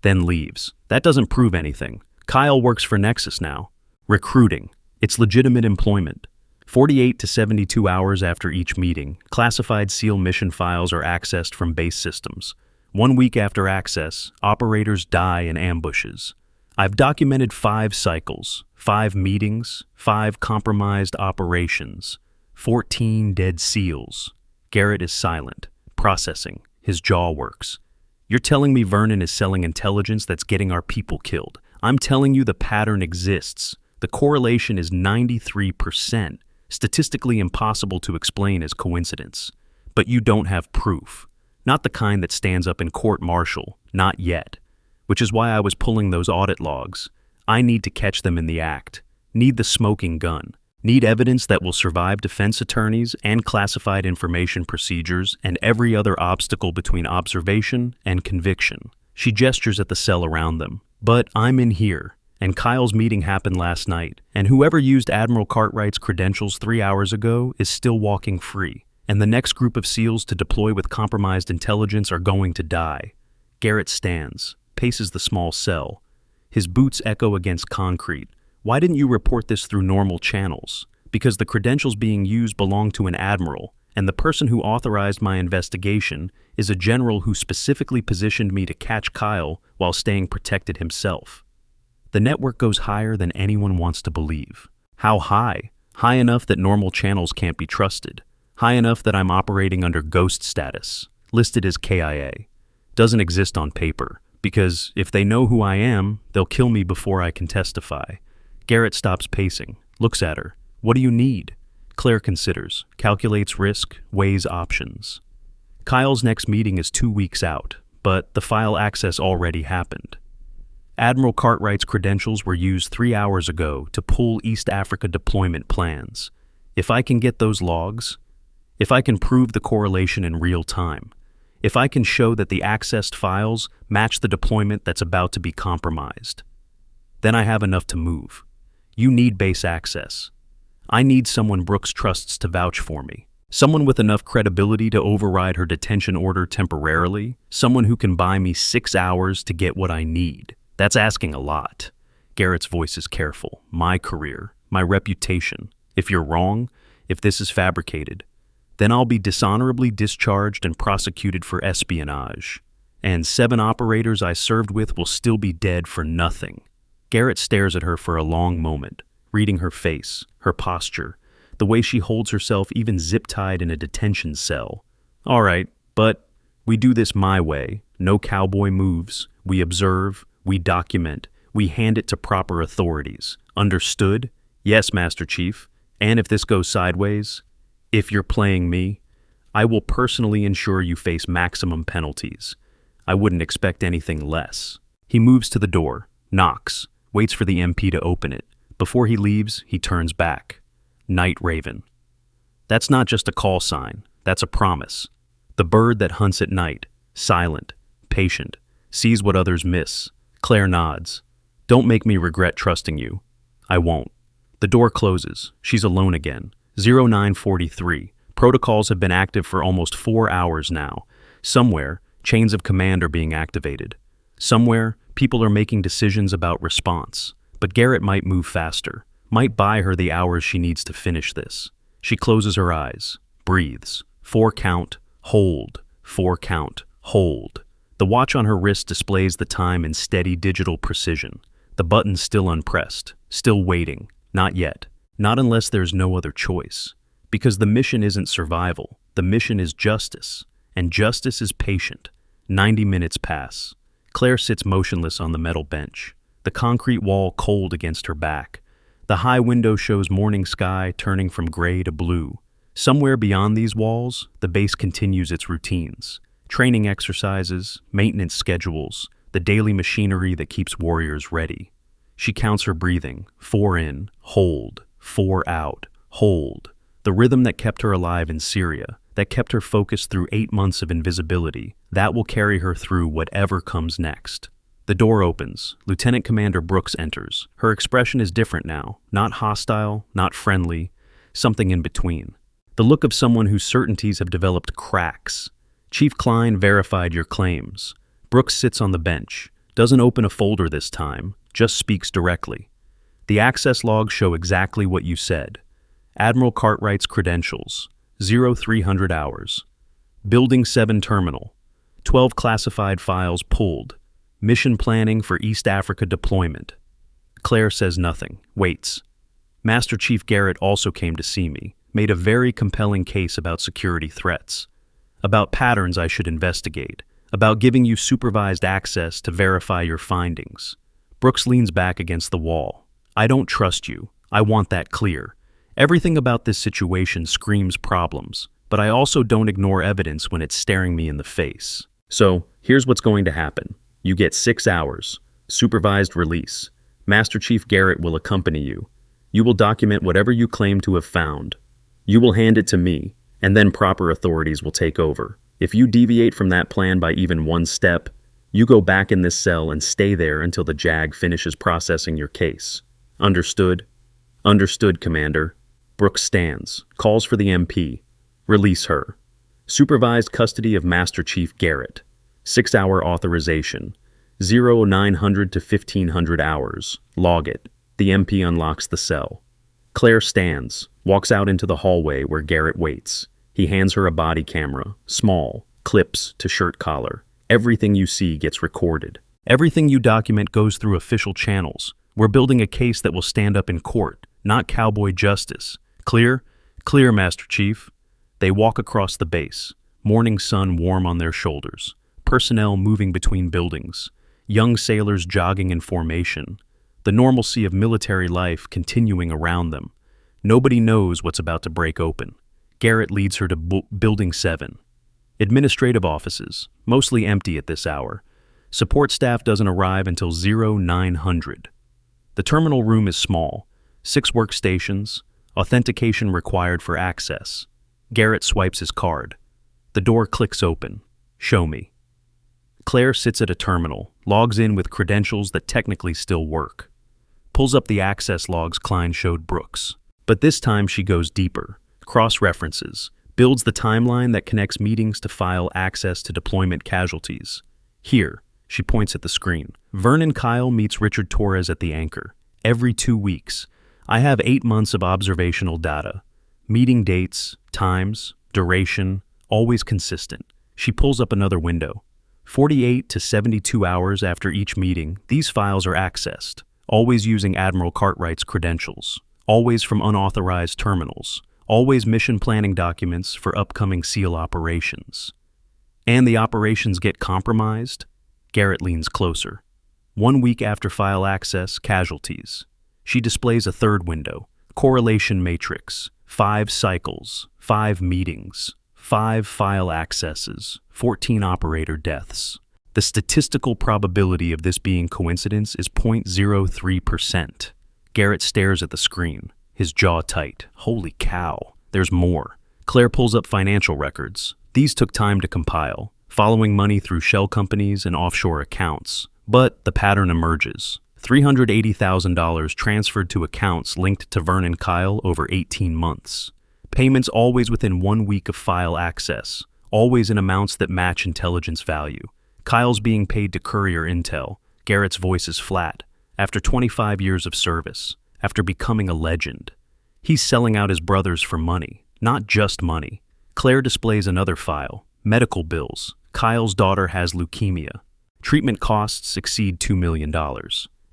then leaves. That doesn't prove anything. Kyle works for Nexus now. Recruiting. It's legitimate employment. 48 to 72 hours after each meeting, classified SEAL mission files are accessed from base systems. 1 week after access, operators die in ambushes. I've documented 5 cycles, 5 meetings, 5 compromised operations, 14 dead SEALs. Garrett is silent, processing. His jaw works. You're telling me Vernon is selling intelligence that's getting our people killed. I'm telling you the pattern exists. The correlation is 93%, statistically impossible to explain as coincidence. But you don't have proof. Not the kind that stands up in court-martial, not yet. Which is why I was pulling those audit logs. I need to catch them in the act. Need the smoking gun. Need evidence that will survive defense attorneys and classified information procedures and every other obstacle between observation and conviction. She gestures at the cell around them. But I'm in here, and Kyle's meeting happened last night, and whoever used Admiral Cartwright's credentials 3 hours ago is still walking free, and the next group of SEALs to deploy with compromised intelligence are going to die. Garrett stands, paces the small cell. His boots echo against concrete. Why didn't you report this through normal channels? Because the credentials being used belong to an admiral, and the person who authorized my investigation is a general who specifically positioned me to catch Kyle while staying protected himself. The network goes higher than anyone wants to believe. How high? High enough that normal channels can't be trusted. High enough that I'm operating under ghost status, listed as KIA. Doesn't exist on paper, because if they know who I am, they'll kill me before I can testify. Garrett stops pacing, looks at her. What do you need? Claire considers, calculates risk, weighs options. Kyle's next meeting is 2 weeks out, but the file access already happened. Admiral Cartwright's credentials were used 3 hours ago to pull East Africa deployment plans. If I can get those logs, if I can prove the correlation in real time, if I can show that the accessed files match the deployment that's about to be compromised, then I have enough to move. You need base access. I need someone Brooks trusts to vouch for me. Someone with enough credibility to override her detention order temporarily. Someone who can buy me 6 hours to get what I need. That's asking a lot. Garrett's voice is careful. My career, my reputation. If you're wrong, if this is fabricated, then I'll be dishonorably discharged and prosecuted for espionage. And 7 operators I served with will still be dead for nothing. Garrett stares at her for a long moment, reading her face, her posture, the way she holds herself even zip-tied in a detention cell. All right, but we do this my way. No cowboy moves. We observe, we document, we hand it to proper authorities. Understood? Yes, Master Chief. And if this goes sideways, if you're playing me, I will personally ensure you face maximum penalties. I wouldn't expect anything less. He moves to the door, knocks, waits for the MP to open it. Before he leaves, he turns back. Night Raven. That's not just a call sign, that's a promise. The bird that hunts at night, silent, patient, sees what others miss. Claire nods. Don't make me regret trusting you. I won't. The door closes. She's alone again. 0943. Protocols have been active for almost 4 hours now. Somewhere, chains of command are being activated. Somewhere, people are making decisions about response. But Garrett might move faster, might buy her the hours she needs to finish this. She closes her eyes, breathes. 4 count, hold. 4 count, hold. The watch on her wrist displays the time in steady digital precision. The button's still unpressed, still waiting. Not yet. Not unless there's no other choice. Because the mission isn't survival. The mission is justice. And justice is patient. 90 minutes pass. Claire sits motionless on the metal bench. The concrete wall cold against her back. The high window shows morning sky turning from gray to blue. Somewhere beyond these walls, the base continues its routines. Training exercises, maintenance schedules, the daily machinery that keeps warriors ready. She counts her breathing. 4 in, hold, 4 out, hold. The rhythm that kept her alive in Syria, that kept her focused through 8 months of invisibility, that will carry her through whatever comes next. The door opens. Lieutenant Commander Brooks enters. Her expression is different now. Not hostile, not friendly, something in between. The look of someone whose certainties have developed cracks. Chief Klein verified your claims. Brooks sits on the bench, doesn't open a folder this time, just speaks directly. The access logs show exactly what you said. Admiral Cartwright's credentials, 0300 hours. Building 7 terminal, 12 classified files pulled. Mission planning for East Africa deployment. Claire says nothing, waits. Master Chief Garrett also came to see me, made a very compelling case about security threats, about patterns I should investigate, about giving you supervised access to verify your findings. Brooks leans back against the wall. I don't trust you. I want that clear. Everything about this situation screams problems, but I also don't ignore evidence when it's staring me in the face. So, here's what's going to happen. You get 6 hours. Supervised release. Master Chief Garrett will accompany you. You will document whatever you claim to have found. You will hand it to me, and then proper authorities will take over. If you deviate from that plan by even 1 step, you go back in this cell and stay there until the JAG finishes processing your case. Understood? Understood, Commander. Brooks stands, calls for the MP. Release her. Supervised custody of Master Chief Garrett. 6-hour authorization. 0900 to 1500 hours. Log it. The MP unlocks the cell. Claire stands, walks out into the hallway where Garrett waits. He hands her a body camera, small, clips to shirt collar. Everything you see gets recorded. Everything you document goes through official channels. We're building a case that will stand up in court, not cowboy justice. Clear? Clear, Master Chief. They walk across the base, morning sun warm on their shoulders. Personnel moving between buildings, young sailors jogging in formation, the normalcy of military life continuing around them. Nobody knows what's about to break open. Garrett leads her to Building 7. Administrative offices, mostly empty at this hour. Support staff doesn't arrive until 0900. The terminal room is small, 6 workstations, authentication required for access. Garrett swipes his card. The door clicks open. Show me. Claire sits at a terminal, logs in with credentials that technically still work. Pulls up the access logs Klein showed Brooks. But this time she goes deeper, cross-references, builds the timeline that connects meetings to file access to deployment casualties. Here, she points at the screen. Vernon Kyle meets Richard Torres at the anchor. Every 2 weeks. I have 8 months of observational data. Meeting dates, times, duration, always consistent. She pulls up another window. 48 to 72 hours after each meeting, these files are accessed, always using Admiral Cartwright's credentials, always from unauthorized terminals, always mission planning documents for upcoming SEAL operations. And the operations get compromised? Garrett leans closer. 1 week after file access, casualties. She displays a third window, correlation matrix, 5 cycles, 5 meetings, 5 file accesses, 14 operator deaths. The statistical probability of this being coincidence is 0.03%. Garrett stares at the screen, his jaw tight. Holy cow, there's more. Claire pulls up financial records. These took time to compile, following money through shell companies and offshore accounts. But the pattern emerges. $380,000 transferred to accounts linked to Vernon Kyle over 18 months. Payments always within 1 week of file access, always in amounts that match intelligence value. Kyle's being paid to courier intel. Garrett's voice is flat. After 25 years of service, after becoming a legend. He's selling out his brothers for money, not just money. Claire displays another file, medical bills. Kyle's daughter has leukemia. Treatment costs exceed $2 million.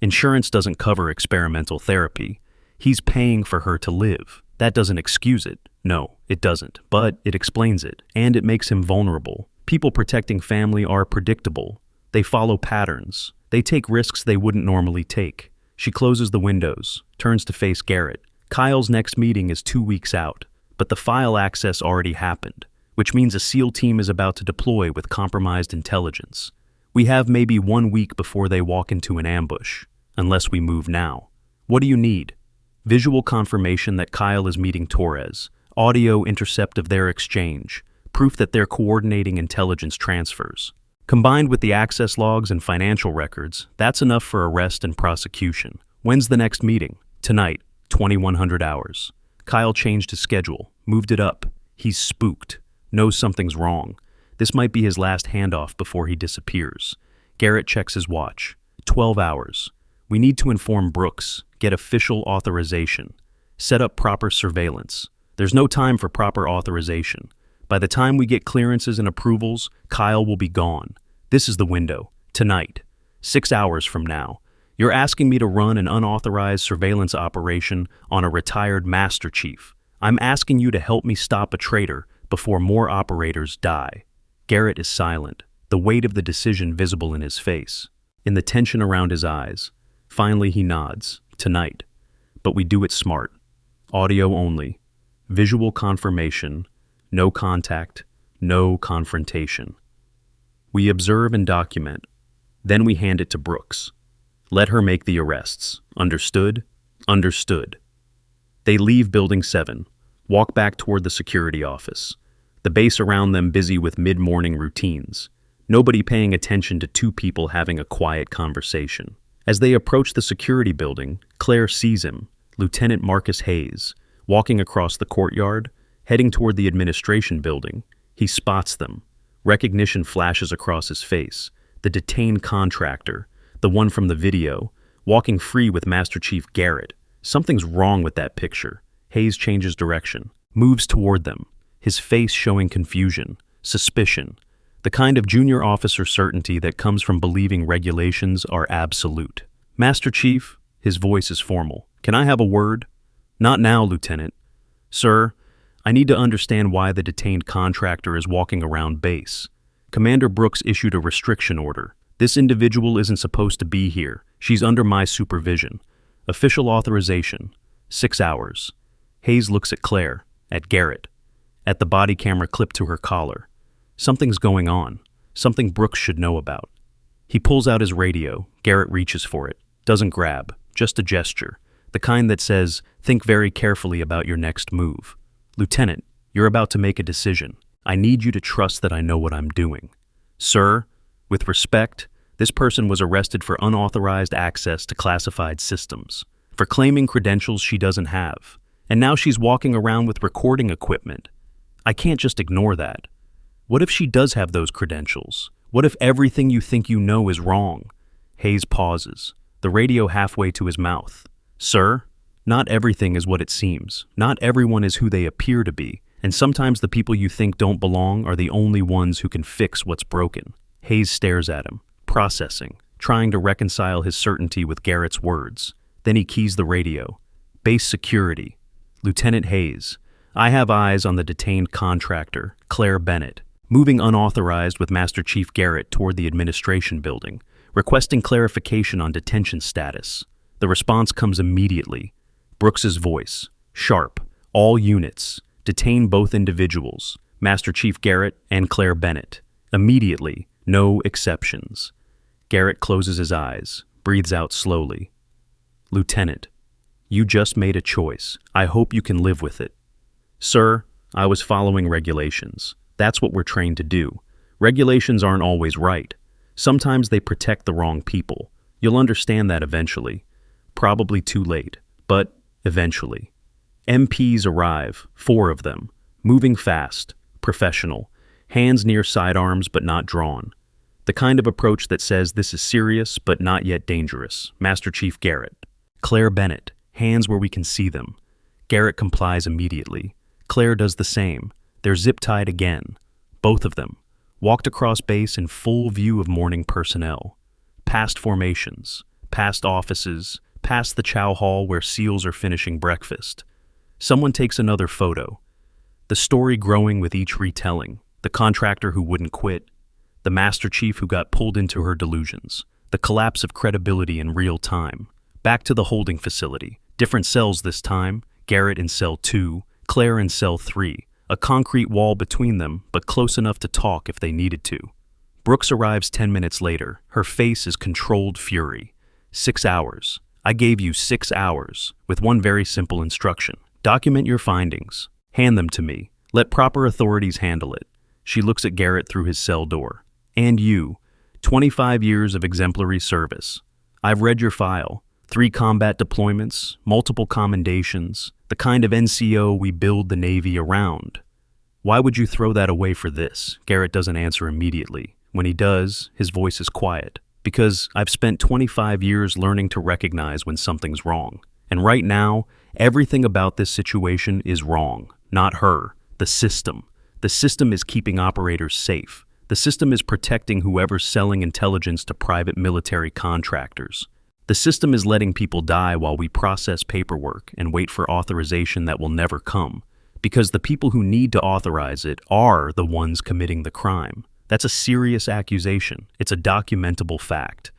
Insurance doesn't cover experimental therapy. He's paying for her to live. That doesn't excuse it. No, it doesn't. But it explains it. And it makes him vulnerable. People protecting family are predictable. They follow patterns. They take risks they wouldn't normally take. She closes the windows, turns to face Garrett. Kyle's next meeting is 2 weeks out, but the file access already happened, which means a SEAL team is about to deploy with compromised intelligence. We have maybe 1 week before they walk into an ambush. unless we move now. What do you need? Visual confirmation that Kyle is meeting Torres, audio intercept of their exchange, proof that they're coordinating intelligence transfers. Combined with the access logs and financial records, that's enough for arrest and prosecution. When's the next meeting? Tonight, 2100 hours. Kyle changed his schedule, moved it up. He's spooked, knows something's wrong. This might be his last handoff before he disappears. Garrett checks his watch. 12 hours. We need to inform Brooks, get official authorization, set up proper surveillance. There's no time for proper authorization. By the time we get clearances and approvals, Kyle will be gone. This is the window. Tonight. 6 hours from now. You're asking me to run an unauthorized surveillance operation on a retired Master Chief. I'm asking you to help me stop a traitor before more operators die. Garrett is silent, the weight of the decision visible in his face, in the tension around his eyes. Finally, he nods. Tonight. But we do it smart. Audio only. Visual confirmation. No contact. No confrontation. We observe and document. Then we hand it to Brooks. Let her make the arrests. Understood? Understood. They leave Building 7, walk back toward the security office. The base around them busy with mid-morning routines. Nobody paying attention to two people having a quiet conversation. As they approach the security building, Claire sees him, Lieutenant Marcus Hayes, walking across the courtyard, heading toward the administration building. He spots them. Recognition flashes across his face. The detained contractor, the one from the video, walking free with Master Chief Garrett. Something's wrong with that picture. Hayes changes direction, moves toward them, his face showing confusion, suspicion, the kind of junior officer certainty that comes from believing regulations are absolute. Master Chief, his voice is formal. Can I have a word? Not now, Lieutenant. Sir, I need to understand why the detained contractor is walking around base. Commander Brooks issued a restriction order. This individual isn't supposed to be here. She's under my supervision. Official authorization. 6 hours. Hayes looks at Claire, at Garrett, at the body camera clipped to her collar. Something's going on. Something Brooks should know about. He pulls out his radio. Garrett reaches for it. Doesn't grab. Just a gesture. The kind that says, think very carefully about your next move. Lieutenant, you're about to make a decision. I need you to trust that I know what I'm doing. Sir, with respect, this person was arrested for unauthorized access to classified systems, for claiming credentials she doesn't have, and now she's walking around with recording equipment. I can't just ignore that. What if she does have those credentials? What if everything you think you know is wrong? Hayes pauses, the radio halfway to his mouth. Sir, not everything is what it seems. Not everyone is who they appear to be, and sometimes the people you think don't belong are the only ones who can fix what's broken. Hayes stares at him, processing, trying to reconcile his certainty with Garrett's words. Then he keys the radio. Base security. Lieutenant Hayes, I have eyes on the detained contractor, Claire Bennett, moving unauthorized with Master Chief Garrett toward the administration building, requesting clarification on detention status. The response comes immediately. Brooks's voice, sharp, all units, detain both individuals, Master Chief Garrett and Claire Bennett. Immediately, no exceptions. Garrett closes his eyes, breathes out slowly. Lieutenant, you just made a choice. I hope you can live with it. Sir, I was following regulations. That's what we're trained to do. Regulations aren't always right. Sometimes they protect the wrong people. You'll understand that eventually. Probably too late, but eventually. MPs arrive, 4 of them, moving fast, professional, hands near sidearms but not drawn. The kind of approach that says this is serious but not yet dangerous. Master Chief Garrett. Claire Bennett, hands where we can see them. Garrett complies immediately. Claire does the same. They're zip-tied again. Both of them. Walked across base in full view of morning personnel. Past formations, past offices, past the chow hall where SEALs are finishing breakfast. Someone takes another photo. The story growing with each retelling. The contractor who wouldn't quit. The Master Chief who got pulled into her delusions. The collapse of credibility in real time. Back to the holding facility. Different cells this time. Garrett in cell 2, Claire in cell 3. A concrete wall between them, but close enough to talk if they needed to. Brooks arrives 10 minutes later. Her face is controlled fury. 6 hours. I gave you 6 hours, with one very simple instruction. Document your findings. Hand them to me. Let proper authorities handle it. She looks at Garrett through his cell door. And you, 25 years of exemplary service. I've read your file. 3 combat deployments, multiple commendations, the kind of NCO we build the Navy around. Why would you throw that away for this? Garrett doesn't answer immediately. When he does, his voice is quiet. Because I've spent 25 years learning to recognize when something's wrong. And right now, everything about this situation is wrong. Not her. The system. The system is keeping operators safe. The system is protecting whoever's selling intelligence to private military contractors. The system is letting people die while we process paperwork and wait for authorization that will never come. Because the people who need to authorize it are the ones committing the crime. That's a serious accusation. It's a documentable fact.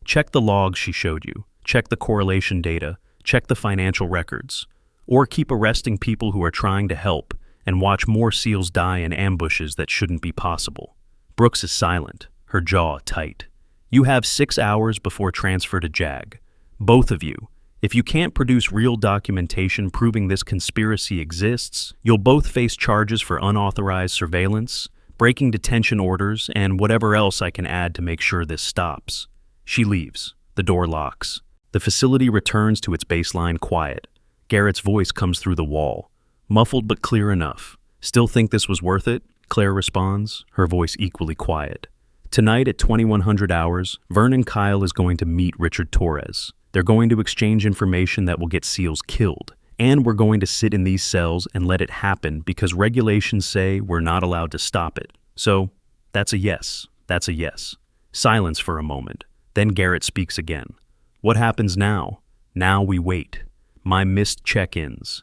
Check the logs she showed you. Check the correlation data. Check the financial records. Or keep arresting people who are trying to help and watch more SEALs die in ambushes that shouldn't be possible. Brooks is silent, her jaw tight. You have 6 hours before transfer to JAG. Both of you. If you can't produce real documentation proving this conspiracy exists, you'll both face charges for unauthorized surveillance, breaking detention orders, and whatever else I can add to make sure this stops. She leaves. The door locks. The facility returns to its baseline quiet. Garrett's voice comes through the wall. Muffled but clear enough. Still think this was worth it? Claire responds, her voice equally quiet. Tonight at 2100 hours, Vernon Kyle is going to meet Richard Torres. They're going to exchange information that will get SEALs killed. And we're going to sit in these cells and let it happen because regulations say we're not allowed to stop it. So, that's a yes. That's a yes. Silence for a moment. Then Garrett speaks again. What happens now? Now we wait. My missed check-ins.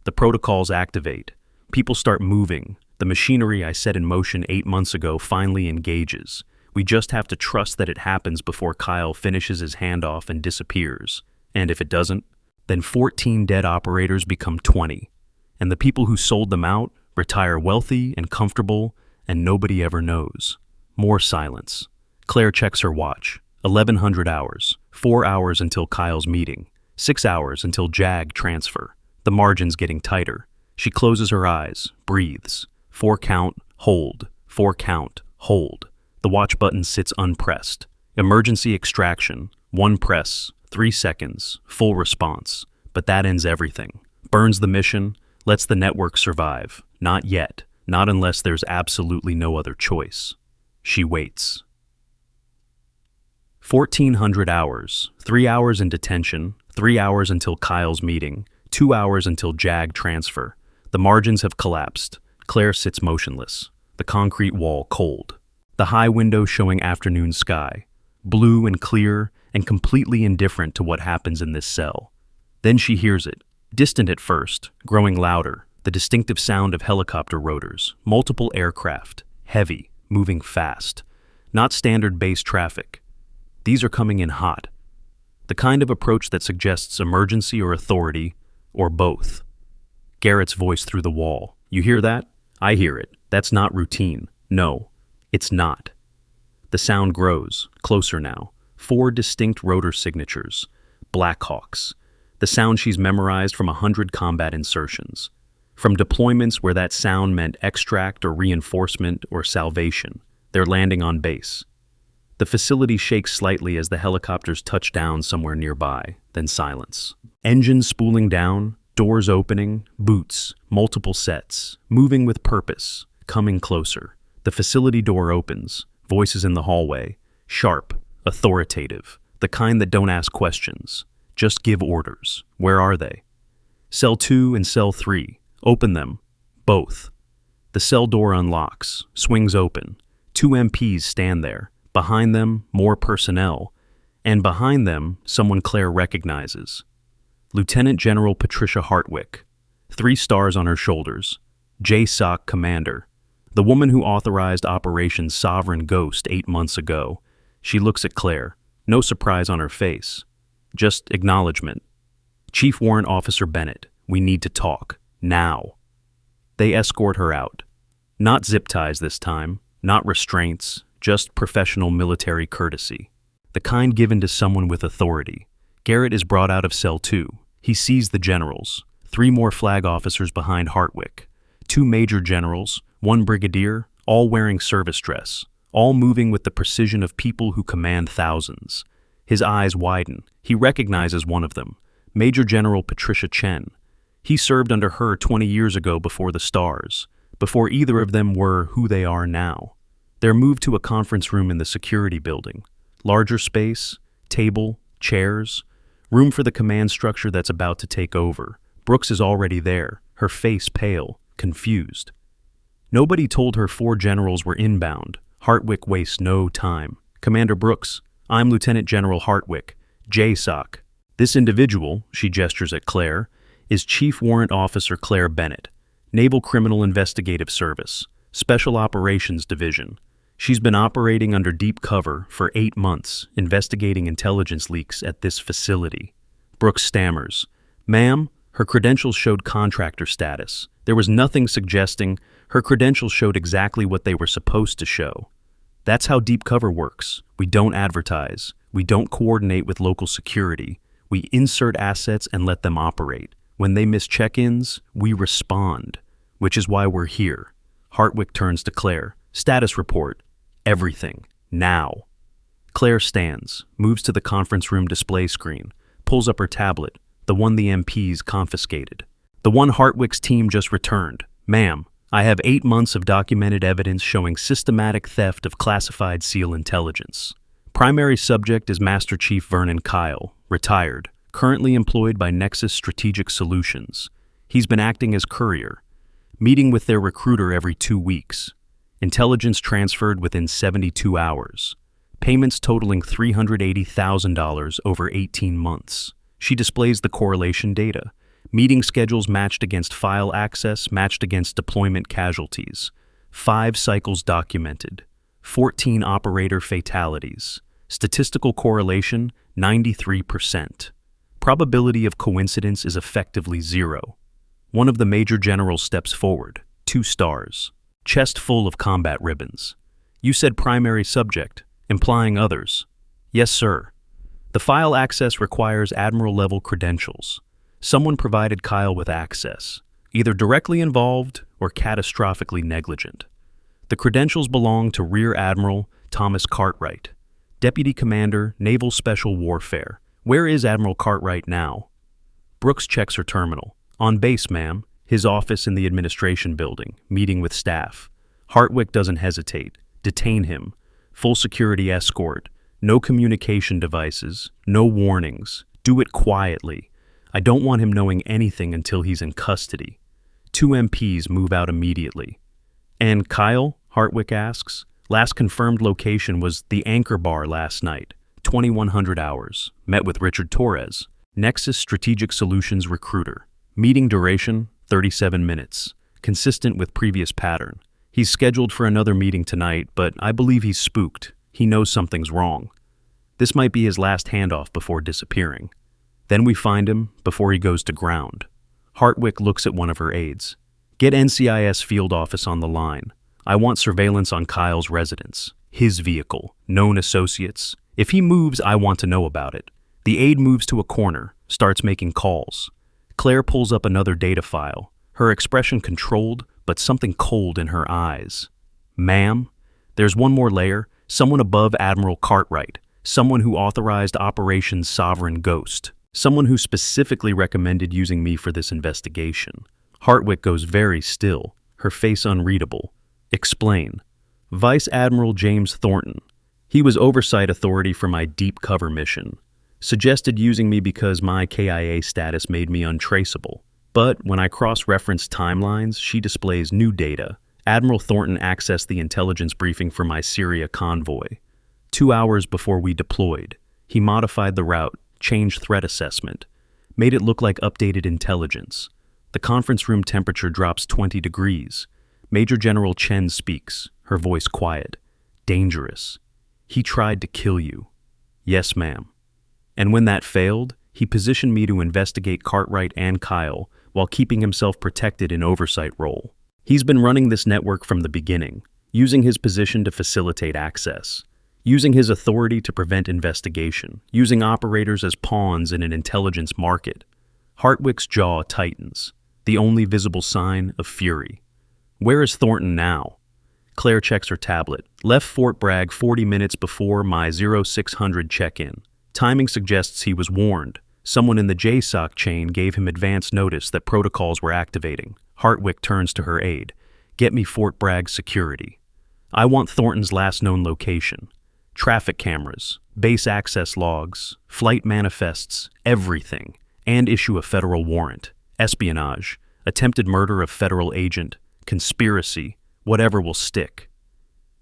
The protocols activate. People start moving. The machinery I set in motion 8 months ago finally engages. We just have to trust that it happens before Kyle finishes his handoff and disappears. And if it doesn't, then 14 dead operators become 20. And the people who sold them out retire wealthy and comfortable, and nobody ever knows. More silence. Claire checks her watch. 1100 hours. 4 hours until Kyle's meeting. 6 hours until JAG transfer. The margin's getting tighter. She closes her eyes, breathes. 4 count, hold. 4 count, hold. The watch button sits unpressed. Emergency extraction. 1 press. 3 seconds, full response, but that ends everything. Burns the mission, lets the network survive. Not yet, not unless there's absolutely no other choice. She waits. 1400 hours, 3 hours in detention, 3 hours until Kyle's meeting, 2 hours until JAG transfer. The margins have collapsed. Claire sits motionless, the concrete wall cold. The high window showing afternoon sky, blue and clear, and completely indifferent to what happens in this cell. Then she hears it, distant at first, growing louder, the distinctive sound of helicopter rotors, multiple aircraft, heavy, moving fast. Not standard base traffic. These are coming in hot. The kind of approach that suggests emergency or authority, or both. Garrett's voice through the wall. You hear that? I hear it. That's not routine. No, it's not. The sound grows, closer now. 4 distinct rotor signatures. Blackhawks. The sound she's memorized from 100 combat insertions. From deployments where that sound meant extract or reinforcement or salvation. They're landing on base. The facility shakes slightly as the helicopters touch down somewhere nearby, then silence. Engines spooling down, doors opening, boots, multiple sets, moving with purpose, coming closer. The facility door opens, voices in the hallway, sharp, authoritative, the kind that don't ask questions. Just give orders. Where are they? Cell 2 and Cell 3. Open them. Both. The cell door unlocks, swings open. 2 MPs stand there. Behind them, more personnel. And behind them, someone Claire recognizes. Lieutenant General Patricia Hartwick. 3 stars on her shoulders. JSOC Commander. The woman who authorized Operation Sovereign Ghost 8 months ago. She looks at Claire. No surprise on her face. Just acknowledgement. Chief Warrant Officer Bennett, we need to talk. Now. They escort her out. Not zip ties this time. Not restraints. Just professional military courtesy. the kind given to someone with authority. Garrett is brought out of cell 2. He sees the generals, 3 more flag officers behind Hartwick, 2 major generals, 1 brigadier, all wearing service dress, all moving with the precision of people who command thousands. His eyes widen. He recognizes one of them, Major General Patricia Chen. He served under her 20 years ago before the stars, before either of them were who they are now. They're moved to a conference room in the security building. Larger space, table, chairs, room for the command structure that's about to take over. Brooks is already there, her face pale, confused. Nobody told her 4 generals were inbound. Hartwick wastes no time. Commander Brooks, I'm Lieutenant General Hartwick, JSOC. This individual, she gestures at Claire, is Chief Warrant Officer Claire Bennett, Naval Criminal Investigative Service, Special Operations Division. She's been operating under deep cover for 8 months, investigating intelligence leaks at this facility. Brooks stammers. Ma'am, her credentials showed contractor status. There was nothing suggesting her credentials showed exactly what they were supposed to show. That's how deep cover works. We don't advertise. We don't coordinate with local security. We insert assets and let them operate. When they miss check-ins, we respond, which is why we're here. Hartwick turns to Claire. Status report. Everything. Now. Claire stands, moves to the conference room display screen, pulls up her tablet, the one the MPs confiscated. The one Hartwick's team just returned. Ma'am, I have 8 months of documented evidence showing systematic theft of classified SEAL intelligence. Primary subject is Master Chief Vernon Kyle, retired, currently employed by Nexus Strategic Solutions. He's been acting as courier, meeting with their recruiter every 2 weeks. Intelligence transferred within 72 hours. Payments totaling $380,000 over 18 months. She displays the correlation data. Meeting schedules matched against file access, matched against deployment casualties. 5 cycles documented. 14 operator fatalities. Statistical correlation, 93%. Probability of coincidence is effectively 0. One of the major generals steps forward, 2 stars. Chest full of combat ribbons. You said primary subject, implying others. Yes, sir. The file access requires admiral-level credentials. Someone provided Kyle with access, either directly involved or catastrophically negligent. The credentials belong to Rear Admiral Thomas Cartwright, Deputy Commander, Naval Special Warfare. Where is Admiral Cartwright now? Brooks checks her terminal. On base, ma'am. His office in the administration building, meeting with staff. Hartwick doesn't hesitate. Detain him. Full security escort. No communication devices. No warnings. Do it quietly. I don't want him knowing anything until he's in custody. 2 MPs move out immediately. And Kyle? Hartwick asks. Last confirmed location was the Anchor Bar last night, 2100 hours. Met with Richard Torres, Nexus Strategic Solutions recruiter. Meeting duration, 37 minutes, consistent with previous pattern. He's scheduled for another meeting tonight, but I believe he's spooked. He knows something's wrong. This might be his last handoff before disappearing. Then we find him before he goes to ground. Hartwick looks at one of her aides. Get NCIS field office on the line. I want surveillance on Kyle's residence, his vehicle, known associates. If he moves, I want to know about it. The aide moves to a corner, starts making calls. Claire pulls up another data file, her expression controlled, but something cold in her eyes. Ma'am, there's one more layer, someone above Admiral Cartwright, someone who authorized Operation Sovereign Ghost, someone who specifically recommended using me for this investigation. Hartwick goes very still, her face unreadable. Explain. Vice Admiral James Thornton. He was oversight authority for my deep cover mission. Suggested using me because my KIA status made me untraceable. But when I cross-reference timelines, she displays new data. Admiral Thornton accessed the intelligence briefing for my Syria convoy. 2 hours before we deployed, he modified the route, changed threat assessment, made it look like updated intelligence. The conference room temperature drops 20 degrees. Major General Chen speaks, her voice quiet. Dangerous. He tried to kill you. Yes, ma'am. And when that failed, he positioned me to investigate Cartwright and Kyle while keeping himself protected in oversight role. He's been running this network from the beginning, using his position to facilitate access. using his authority to prevent investigation, using operators as pawns in an intelligence market. Hartwick's jaw tightens, the only visible sign of fury. Where is Thornton now? Claire checks her tablet. Left Fort Bragg 40 minutes before my 0600 check-in. Timing suggests he was warned. Someone in the JSOC chain gave him advance notice that protocols were activating. Hartwick turns to her aide. Get me Fort Bragg security. I want Thornton's last known location. Traffic cameras, base access logs, flight manifests, everything. And issue a federal warrant. Espionage, attempted murder of federal agent, conspiracy, whatever will stick.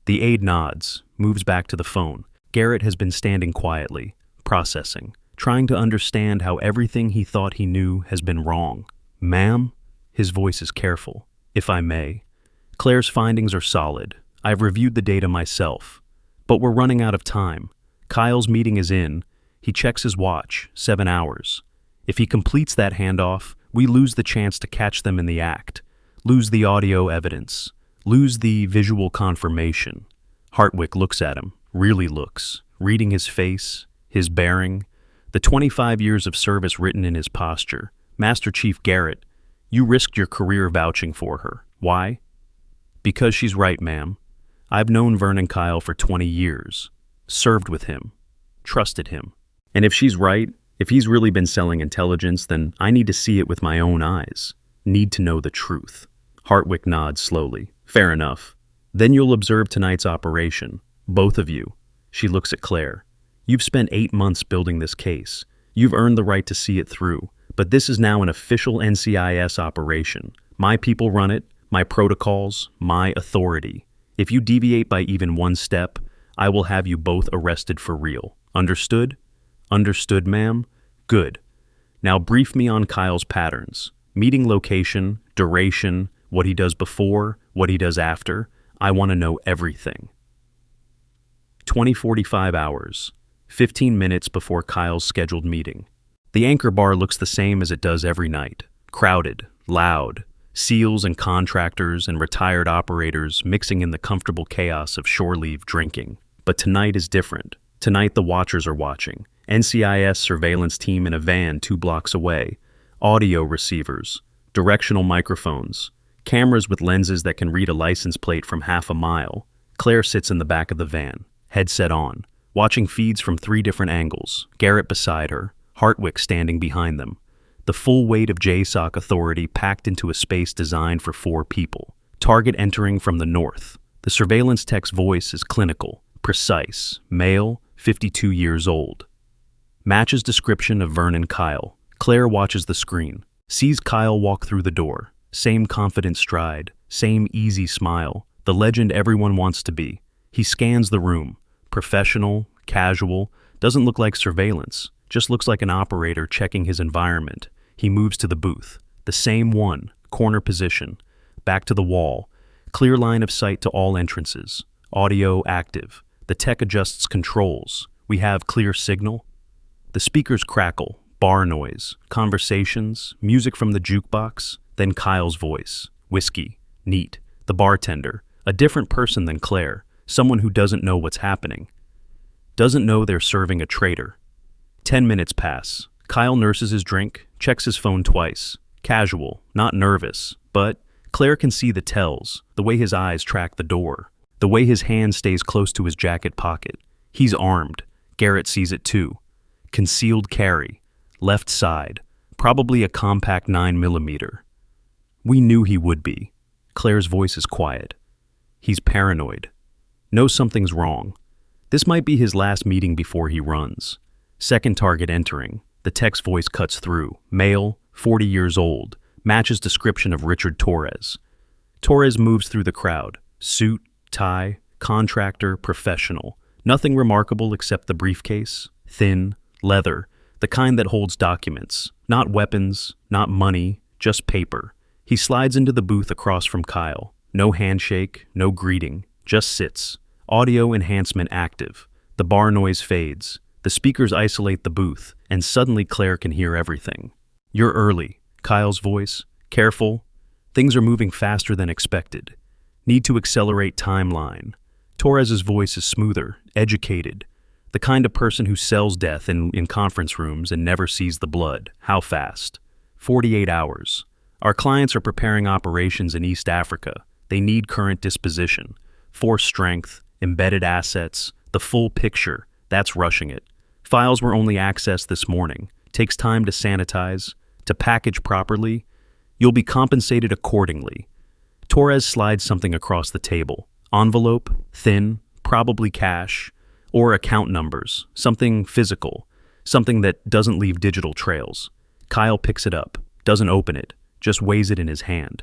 The aide nods, moves back to the phone. Garrett has been standing quietly, processing, trying to understand how everything he thought he knew has been wrong. Ma'am? His voice is careful. If I may. Claire's findings are solid. I've reviewed the data myself. But we're running out of time. Kyle's meeting is in. He checks his watch, 7 hours. If he completes that handoff, we lose the chance to catch them in the act, lose the audio evidence, lose the visual confirmation. Hartwick looks at him, really looks, reading his face, his bearing, the 25 years of service written in his posture. Master Chief Garrett, you risked your career vouching for her. Why? Because she's right, ma'am. I've known Vernon Kyle for 20 years, served with him, trusted him. And if she's right, if he's really been selling intelligence, then I need to see it with my own eyes. Need to know the truth. Hartwick nods slowly. Fair enough. Then you'll observe tonight's operation. Both of you. She looks at Claire. You've spent 8 months building this case. You've earned the right to see it through. But this is now an official NCIS operation. My people run it, my protocols, my authority. If you deviate by even one step, I will have you both arrested for real. Understood? Understood, ma'am? Good. Now brief me on Kyle's patterns. Meeting location, duration, what he does before, what he does after. I want to know everything. 20:45 hours, 15 minutes before Kyle's scheduled meeting. The anchor bar looks the same as it does every night. Crowded, loud, SEALs and contractors and retired operators mixing in the comfortable chaos of shore leave drinking. But tonight is different. Tonight the watchers are watching. NCIS surveillance team in a van 2 blocks away. Audio receivers, directional microphones, cameras with lenses that can read a license plate from half a mile. Claire sits in the back of the van, headset on, watching feeds from 3 different angles. Garrett beside her, Hartwick standing behind them. The full weight of JSOC authority packed into a space designed for 4 people. Target entering from the north. The surveillance tech's voice is clinical, precise, male, 52 years old. Matches description of Vernon Kyle. Claire watches the screen, sees Kyle walk through the door. Same confident stride, same easy smile, the legend everyone wants to be. He scans the room. Professional, casual, doesn't look like surveillance, just looks like an operator checking his environment. He moves to the booth. The same one, corner position. Back to the wall. Clear line of sight to all entrances. Audio active. The tech adjusts controls. We have clear signal. The speakers crackle, bar noise, conversations, music from the jukebox, then Kyle's voice. Whiskey, neat. The bartender, a different person than Claire, someone who doesn't know what's happening. Doesn't know they're serving a traitor. 10 minutes pass. Kyle nurses his drink, checks his phone twice. Casual, not nervous, but Claire can see the tells, the way his eyes track the door, the way his hand stays close to his jacket pocket. He's armed. Garrett sees it too. Concealed carry. Left side. Probably a compact 9mm. We knew he would be. Claire's voice is quiet. He's paranoid. Knows something's wrong. This might be his last meeting before he runs. Second target entering. The tech's voice cuts through. Male, 40 years old. Matches description of Richard Torres. Torres moves through the crowd. Suit, tie, contractor, professional. Nothing remarkable except the briefcase. Thin, leather, the kind that holds documents. Not weapons, not money, just paper. He slides into the booth across from Kyle. No handshake, no greeting, just sits. Audio enhancement active. The bar noise fades. The speakers isolate the booth, and suddenly Claire can hear everything. You're early. Kyle's voice. Careful. Things are moving faster than expected. Need to accelerate timeline. Torres's voice is smoother, educated. The kind of person who sells death in conference rooms and never sees the blood. How fast? 48 hours. Our clients are preparing operations in East Africa. They need current disposition, force strength, embedded assets, the full picture. That's rushing it. Files were only accessed this morning. Takes time to sanitize, to package properly. You'll be compensated accordingly. Torres slides something across the table. Envelope, thin, probably cash, or account numbers, something physical, something that doesn't leave digital trails. Kyle picks it up, doesn't open it, just weighs it in his hand.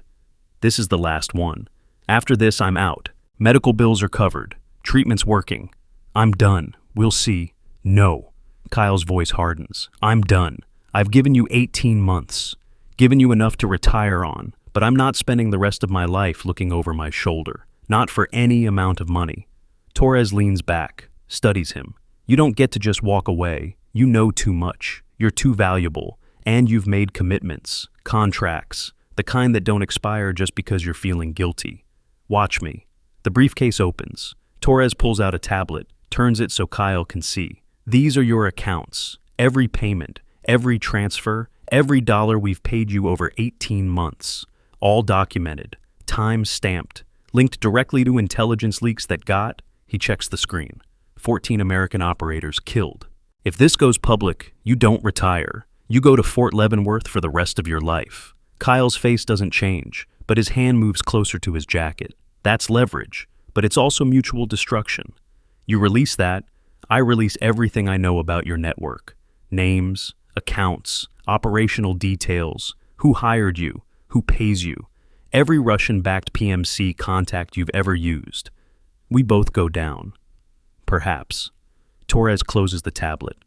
This is the last one. After this, I'm out. Medical bills are covered. Treatment's working. I'm done. We'll see. No. Kyle's voice hardens. I'm done. I've given you 18 months. Given you enough to retire on, but I'm not spending the rest of my life looking over my shoulder. Not for any amount of money. Torres leans back, studies him. You don't get to just walk away. You know too much. You're too valuable. And you've made commitments, contracts, the kind that don't expire just because you're feeling guilty. Watch me. The briefcase opens. Torres pulls out a tablet, turns it so Kyle can see. These are your accounts. Every payment, every transfer, every dollar we've paid you over 18 months. All documented, time stamped, linked directly to intelligence leaks that got, he checks the screen, 14 American operators killed. If this goes public, you don't retire. You go to Fort Leavenworth for the rest of your life. Kyle's face doesn't change, but his hand moves closer to his jacket. That's leverage, but it's also mutual destruction. You release that, I release everything I know about your network. Names, accounts, operational details, who hired you, who pays you, every Russian-backed PMC contact you've ever used. We both go down. Perhaps. Torres closes the tablet.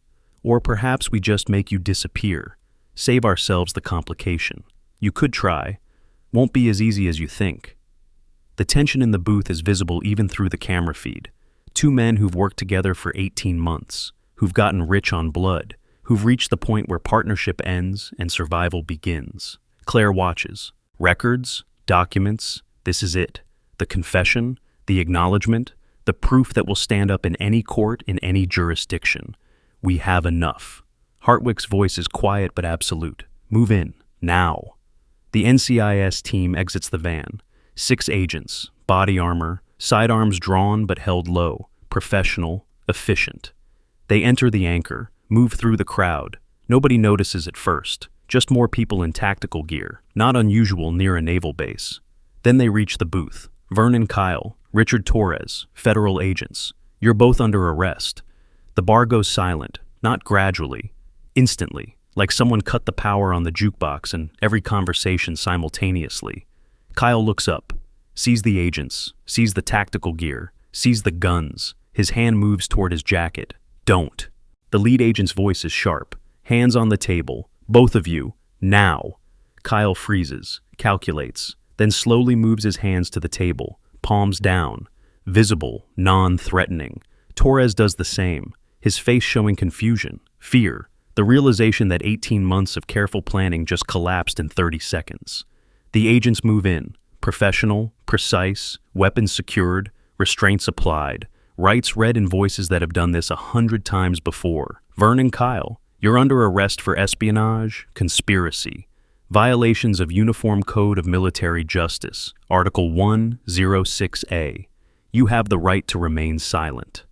Or perhaps we just make you disappear. Save ourselves the complication. You could try. Won't be as easy as you think. The tension in the booth is visible even through the camera feed. Two men who've worked together for 18 months, who've gotten rich on blood, who've reached the point where partnership ends and survival begins. Claire watches. Records, documents, this is it. The confession, the acknowledgement, the proof that will stand up in any court in any jurisdiction. We have enough. Hartwick's voice is quiet but absolute. Move in, now. The NCIS team exits the van. 6 agents, body armor, sidearms drawn but held low, professional, efficient. They enter the anchor, move through the crowd. Nobody notices at first, just more people in tactical gear, not unusual near a naval base. Then they reach the booth. Vernon Kyle, Richard Torres, federal agents. You're both under arrest. The bar goes silent, not gradually, instantly, like someone cut the power on the jukebox and every conversation simultaneously. Kyle looks up, sees the agents, sees the tactical gear, sees the guns. His hand moves toward his jacket. Don't. The lead agent's voice is sharp. Hands on the table. Both of you. Now. Kyle freezes, calculates, then slowly moves his hands to the table, palms down. Visible, non-threatening. Torres does the same, his face showing confusion, fear, the realization that 18 months of careful planning just collapsed in 30 seconds. The agents move in, professional, precise, weapons secured, restraints applied, rights read in voices that have done this 100 times before. Vernon Kyle, you're under arrest for espionage, conspiracy, violations of Uniform Code of Military Justice, Article 106A. You have the right to remain silent.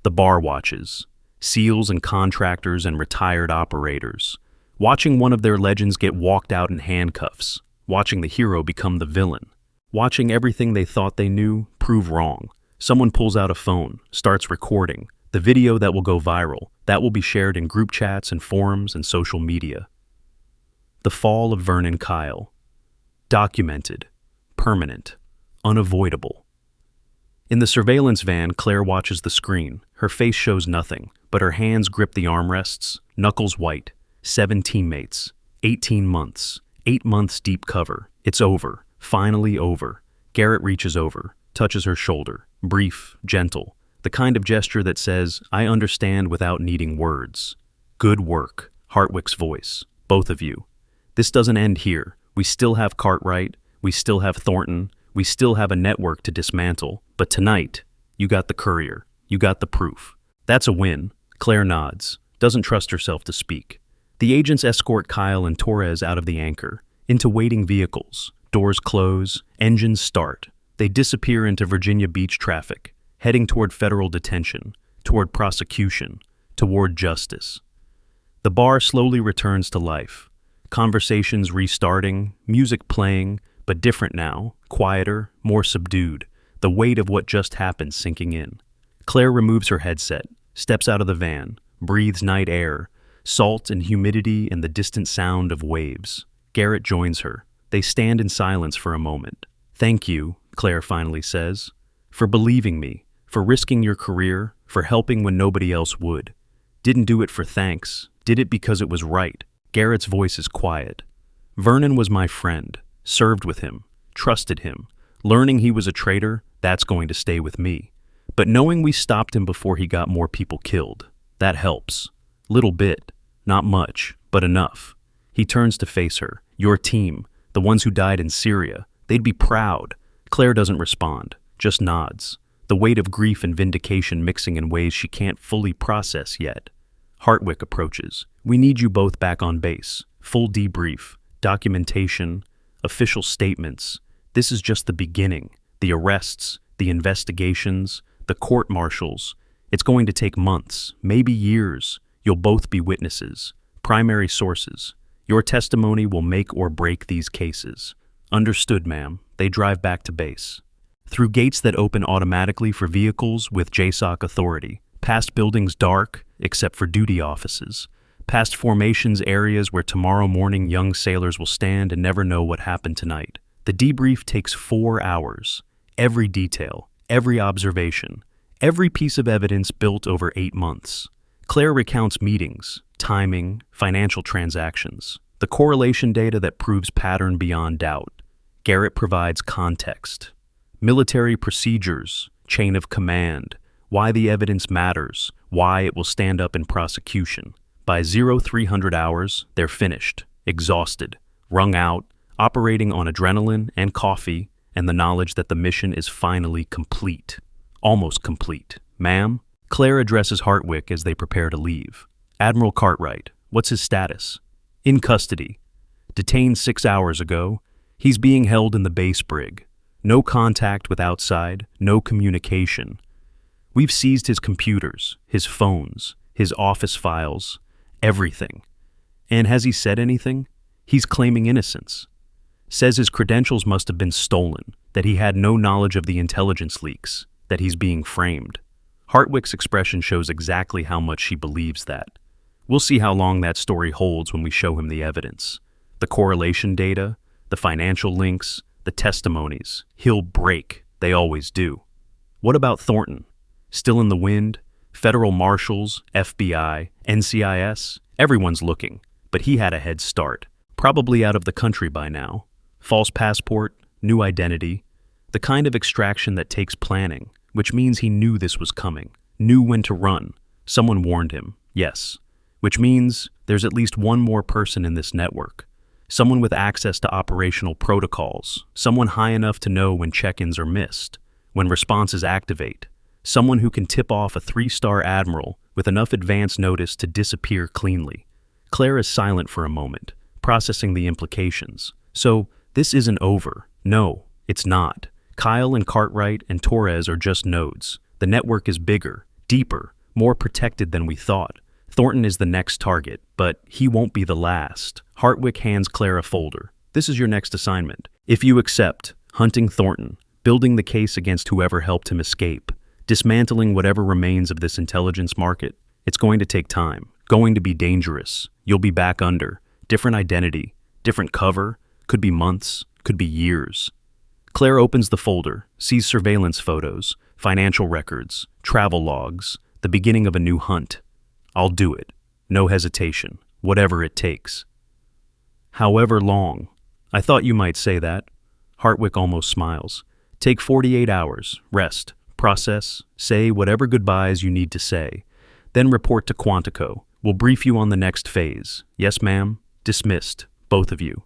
The bar watches. SEALs and contractors and retired operators. Watching one of their legends get walked out in handcuffs. Watching the hero become the villain. Watching everything they thought they knew prove wrong. Someone pulls out a phone, starts recording. The video that will go viral, that will be shared in group chats and forums and social media. The fall of Vernon Kyle. Documented. Permanent. Unavoidable. In the surveillance van, Claire watches the screen. Her face shows nothing, but her hands grip the armrests, knuckles white. 7 teammates. 18 months. 8 months deep cover. It's over. Finally over. Garrett reaches over, touches her shoulder. Brief, gentle. The kind of gesture that says, I understand without needing words. Good work. Hartwick's voice. Both of you. This doesn't end here. We still have Cartwright. We still have Thornton. We still have a network to dismantle. But tonight, you got the courier. You got the proof. That's a win. Claire nods, doesn't trust herself to speak. The agents escort Kyle and Torres out of the anchor, into waiting vehicles. Doors close, engines start. They disappear into Virginia Beach traffic, heading toward federal detention, toward prosecution, toward justice. The bar slowly returns to life. Conversations restarting, music playing, but different now, quieter, more subdued, the weight of what just happened sinking in. Claire removes her headset, steps out of the van, breathes night air, salt and humidity and the distant sound of waves. Garrett joins her. They stand in silence for a moment. "Thank you," Claire finally says, "for believing me, for risking your career, for helping when nobody else would. Didn't do it for thanks, did it because it was right." Garrett's voice is quiet. "Vernon was my friend, served with him, trusted him. Learning he was a traitor, that's going to stay with me. But knowing we stopped him before he got more people killed, that helps. Little bit, not much, but enough." He turns to face her. "Your team, the ones who died in Syria, they'd be proud." Claire doesn't respond, just nods, the weight of grief and vindication mixing in ways she can't fully process yet. Hartwick approaches. "We need you both back on base. Full debrief, documentation, official statements. This is just the beginning. The arrests, the investigations, the court-martials. It's going to take months, maybe years. You'll both be witnesses, primary sources. Your testimony will make or break these cases." "Understood, ma'am." They drive back to base. Through gates that open automatically for vehicles with JSOC authority, past buildings dark, except for duty offices, past formations areas where tomorrow morning young sailors will stand and never know what happened tonight. The debrief takes 4 hours. Every detail, every observation, every piece of evidence built over 8 months. Claire recounts meetings, timing, financial transactions, the correlation data that proves pattern beyond doubt. Garrett provides context. Military procedures, chain of command, why the evidence matters, why it will stand up in prosecution. By 0300 hours, they're finished, exhausted, wrung out, operating on adrenaline and coffee, and the knowledge that the mission is finally complete. Almost complete. "Ma'am?" Claire addresses Hartwick as they prepare to leave. "Admiral Cartwright, what's his status?" "In custody. Detained 6 hours ago. He's being held in the base brig. No contact with outside, no communication. We've seized his computers, his phones, his office files, everything. And has he said anything? He's claiming innocence. Says his credentials must have been stolen, that he had no knowledge of the intelligence leaks, that he's being framed." Hartwick's expression shows exactly how much she believes that. We'll see how long that story holds when we show him the evidence. The correlation data, the financial links, the testimonies. He'll break. They always do. What about Thornton? Still in the wind? Federal marshals, FBI, NCIS? Everyone's looking. But he had a head start. Probably out of the country by now. False passport, new identity. The kind of extraction that takes planning, which means he knew this was coming. Knew when to run. Someone warned him, yes. Which means there's at least one more person in this network. Someone with access to operational protocols. Someone high enough to know when check-ins are missed, when responses activate. Someone who can tip off a 3-star admiral with enough advance notice to disappear cleanly. Claire is silent for a moment, processing the implications. So, this isn't over. No, it's not. Kyle and Cartwright and Torres are just nodes. The network is bigger, deeper, more protected than we thought. Thornton is the next target, but he won't be the last. Hartwick hands Claire a folder. This is your next assignment. If you accept, hunting Thornton, building the case against whoever helped him escape, dismantling whatever remains of this intelligence market, it's going to take time, going to be dangerous. You'll be back under. Different identity, different cover, could be months, could be years. Claire opens the folder, sees surveillance photos, financial records, travel logs, the beginning of a new hunt. I'll do it. No hesitation. Whatever it takes. However long. I thought you might say that. Hartwick almost smiles. Take 48 hours. Rest. Process. Say whatever goodbyes you need to say. Then report to Quantico. We'll brief you on the next phase. Yes, ma'am. Dismissed. Both of you.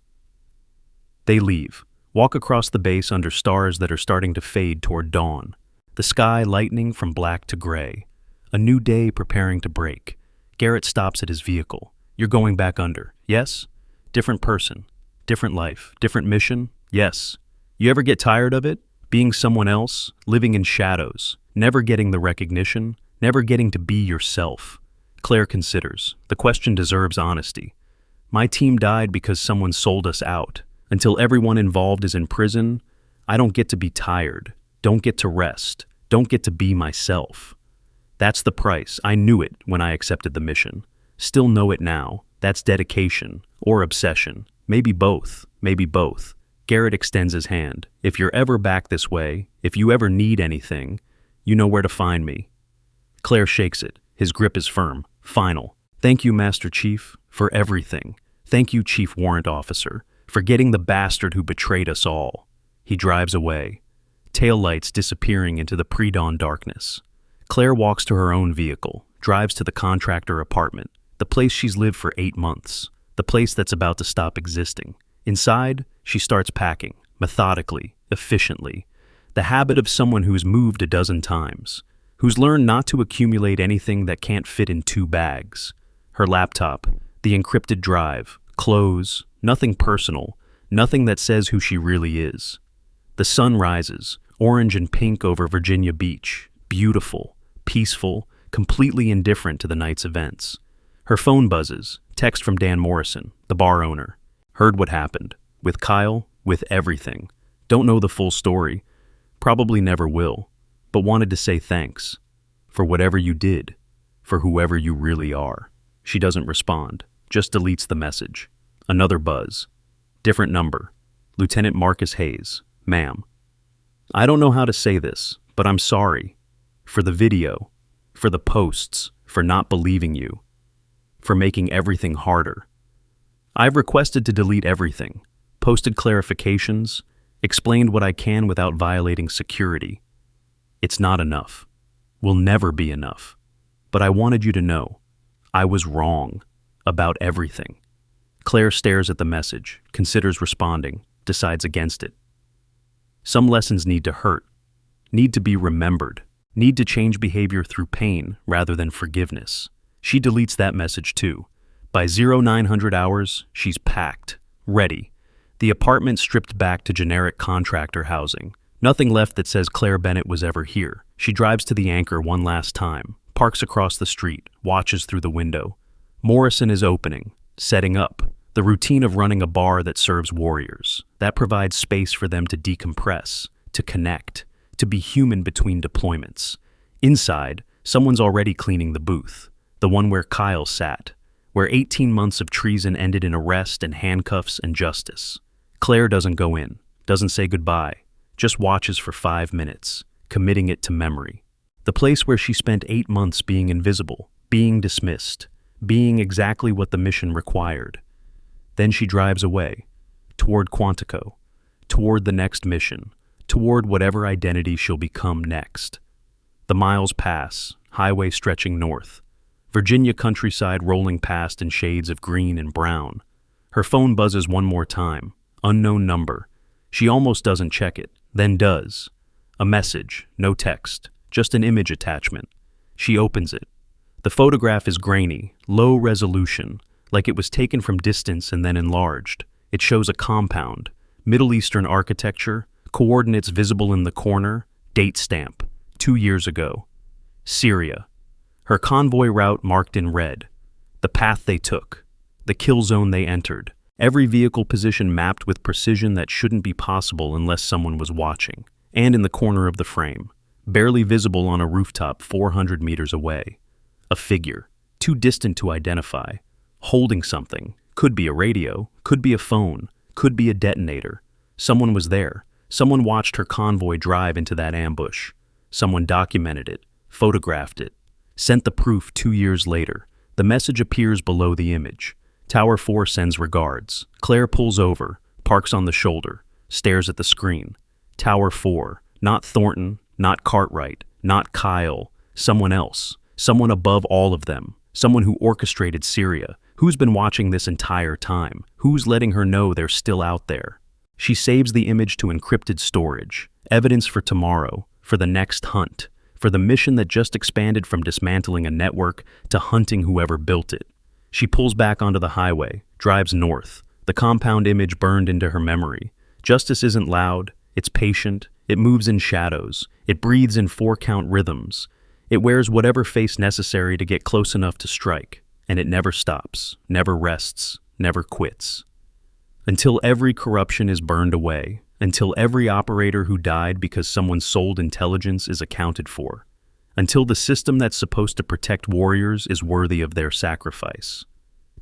They leave. Walk across the base under stars that are starting to fade toward dawn. The sky lightening from black to gray. A new day preparing to break. Garrett stops at his vehicle. You're going back under, yes? Different person, different life, different mission, yes. You ever get tired of it? Being someone else, living in shadows, never getting the recognition, never getting to be yourself. Claire considers. The question deserves honesty. My team died because someone sold us out. Until everyone involved is in prison, I don't get to be tired, don't get to rest, don't get to be myself. That's the price. I knew it when I accepted the mission. Still know it now. That's dedication or obsession. Maybe both, maybe both. Garrett extends his hand. If you're ever back this way, if you ever need anything, you know where to find me. Claire shakes it. His grip is firm, final. Thank you, Master Chief, for everything. Thank you, Chief Warrant Officer, for getting the bastard who betrayed us all. He drives away, taillights disappearing into the pre-dawn darkness. Claire walks to her own vehicle, drives to the contractor apartment, the place she's lived for 8 months, the place that's about to stop existing. Inside, she starts packing, methodically, efficiently, the habit of someone who's moved a dozen times, who's learned not to accumulate anything that can't fit in 2 bags. Her laptop, the encrypted drive, clothes, nothing personal, nothing that says who she really is. The sun rises, orange and pink over Virginia Beach, beautiful, peaceful, completely indifferent to the night's events. Her phone buzzes, text from Dan Morrison, the bar owner. Heard what happened. With Kyle, with everything. Don't know the full story. Probably never will. But wanted to say thanks. For whatever you did. For whoever you really are. She doesn't respond. Just deletes the message. Another buzz. Different number. Lieutenant Marcus Hayes. Ma'am. I don't know how to say this, but I'm sorry. For the video. For the posts. For not believing you. For making everything harder. I've requested to delete everything, posted clarifications, explained what I can without violating security. It's not enough. Will never be enough. But I wanted you to know, I was wrong about everything. Claire stares at the message, considers responding, decides against it. Some lessons need to hurt, need to be remembered, need to change behavior through pain rather than forgiveness. She deletes that message too. By 0900 hours, she's packed, ready. The apartment stripped back to generic contractor housing. Nothing left that says Claire Bennett was ever here. She drives to the Anchor one last time, parks across the street, watches through the window. Morrison is opening, setting up. The routine of running a bar that serves warriors. That provides space for them to decompress, to connect, to be human between deployments. Inside, someone's already cleaning the booth, the one where Kyle sat, where 18 months of treason ended in arrest and handcuffs and justice. Claire doesn't go in, doesn't say goodbye, just watches for 5 minutes, committing it to memory. The place where she spent 8 months being invisible, being dismissed, being exactly what the mission required. Then she drives away, toward Quantico, toward the next mission, toward whatever identity she'll become next. The miles pass, highway stretching north, Virginia countryside rolling past in shades of green and brown. Her phone buzzes one more time. Unknown number. She almost doesn't check it, then does. A message, no text, just an image attachment. She opens it. The photograph is grainy, low resolution, like it was taken from distance and then enlarged. It shows a compound, Middle Eastern architecture, coordinates visible in the corner, date stamp, 2 years ago. Syria. Her convoy route marked in red, the path they took, the kill zone they entered, every vehicle position mapped with precision that shouldn't be possible unless someone was watching, and in the corner of the frame, barely visible on a rooftop 400 meters away. A figure, too distant to identify, holding something, could be a radio, could be a phone, could be a detonator. Someone was there, someone watched her convoy drive into that ambush, someone documented it, photographed it, sent the proof 2 years later. The message appears below the image. Tower 4 sends regards. Claire pulls over, parks on the shoulder, stares at the screen. Tower 4, not Thornton, not Cartwright, not Kyle, someone else, someone above all of them, someone who orchestrated Syria, who's been watching this entire time, who's letting her know they're still out there. She saves the image to encrypted storage, evidence for tomorrow, for the next hunt, for the mission that just expanded from dismantling a network to hunting whoever built it. She pulls back onto the highway, drives north, the compound image burned into her memory. Justice isn't loud, it's patient, it moves in shadows, it breathes in four-count rhythms. It wears whatever face necessary to get close enough to strike, and it never stops, never rests, never quits. Until every corruption is burned away, until every operator who died because someone sold intelligence is accounted for, until the system that's supposed to protect warriors is worthy of their sacrifice.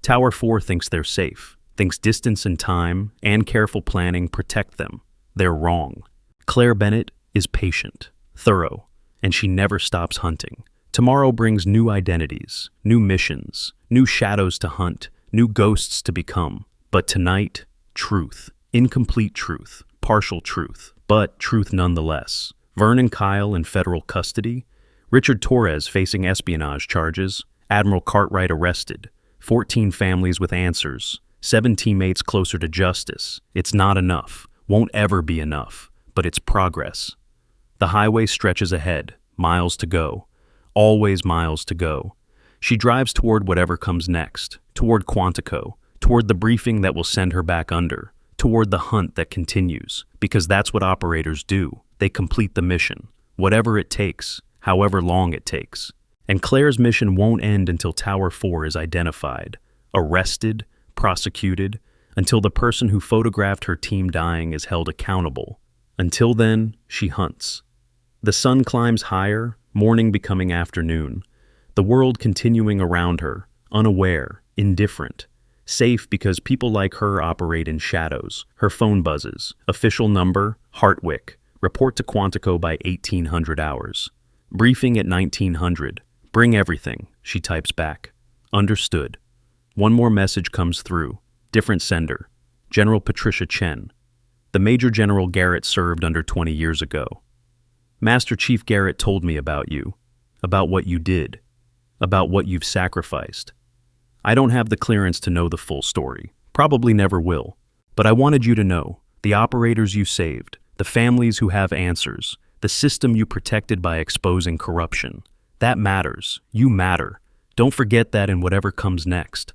Tower 4 thinks they're safe, thinks distance and time and careful planning protect them. They're wrong. Claire Bennett is patient, thorough, and she never stops hunting. Tomorrow brings new identities, new missions, new shadows to hunt, new ghosts to become. But tonight, truth. Incomplete truth. Partial truth. But truth nonetheless. Vernon Kyle in federal custody. Richard Torres facing espionage charges. Admiral Cartwright arrested. 14 families with answers. 7 teammates closer to justice. It's not enough. Won't ever be enough. But it's progress. The highway stretches ahead. Miles to go. Always miles to go. She drives toward whatever comes next, toward Quantico, toward the briefing that will send her back under, toward the hunt that continues, because that's what operators do. They complete the mission, whatever it takes, however long it takes. And Claire's mission won't end until Tower 4 is identified, arrested, prosecuted, until the person who photographed her team dying is held accountable. Until then, she hunts. The sun climbs higher, morning becoming afternoon, the world continuing around her, unaware, indifferent, safe because people like her operate in shadows. Her phone buzzes. Official number, Hartwick. Report to Quantico by 1800 hours. Briefing at 1900. Bring everything, she types back. Understood. One more message comes through. Different sender. General Patricia Chen. The Major General Garrett served under 20 years ago. Master Chief Garrett told me about you, about what you did, about what you've sacrificed. I don't have the clearance to know the full story, probably never will, but I wanted you to know, the operators you saved, the families who have answers, the system you protected by exposing corruption. That matters. You matter. Don't forget that in whatever comes next.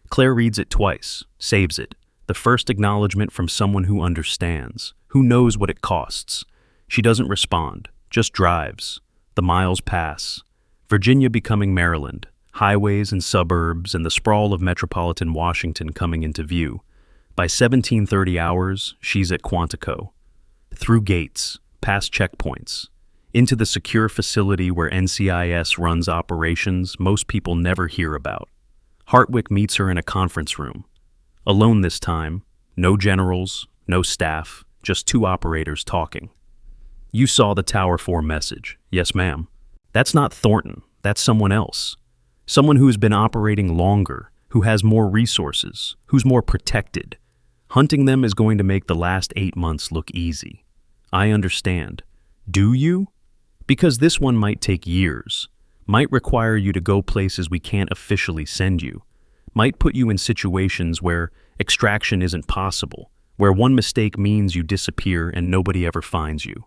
Claire reads it twice, saves it. The first acknowledgement from someone who understands, who knows what it costs. She doesn't respond. Just drives. The miles pass. Virginia becoming Maryland. Highways and suburbs and the sprawl of metropolitan Washington coming into view. By 1730 hours, she's at Quantico. Through gates, past checkpoints, into the secure facility where NCIS runs operations most people never hear about. Hartwick meets her in a conference room. Alone this time, no generals, no staff, just 2 operators talking. You saw the Tower 4 message. Yes, ma'am. That's not Thornton. That's someone else. Someone who's been operating longer, who has more resources, who's more protected. Hunting them is going to make the last 8 months look easy. I understand. Do you? Because this one might take years. Might require you to go places we can't officially send you. Might put you in situations where extraction isn't possible, where one mistake means you disappear and nobody ever finds you.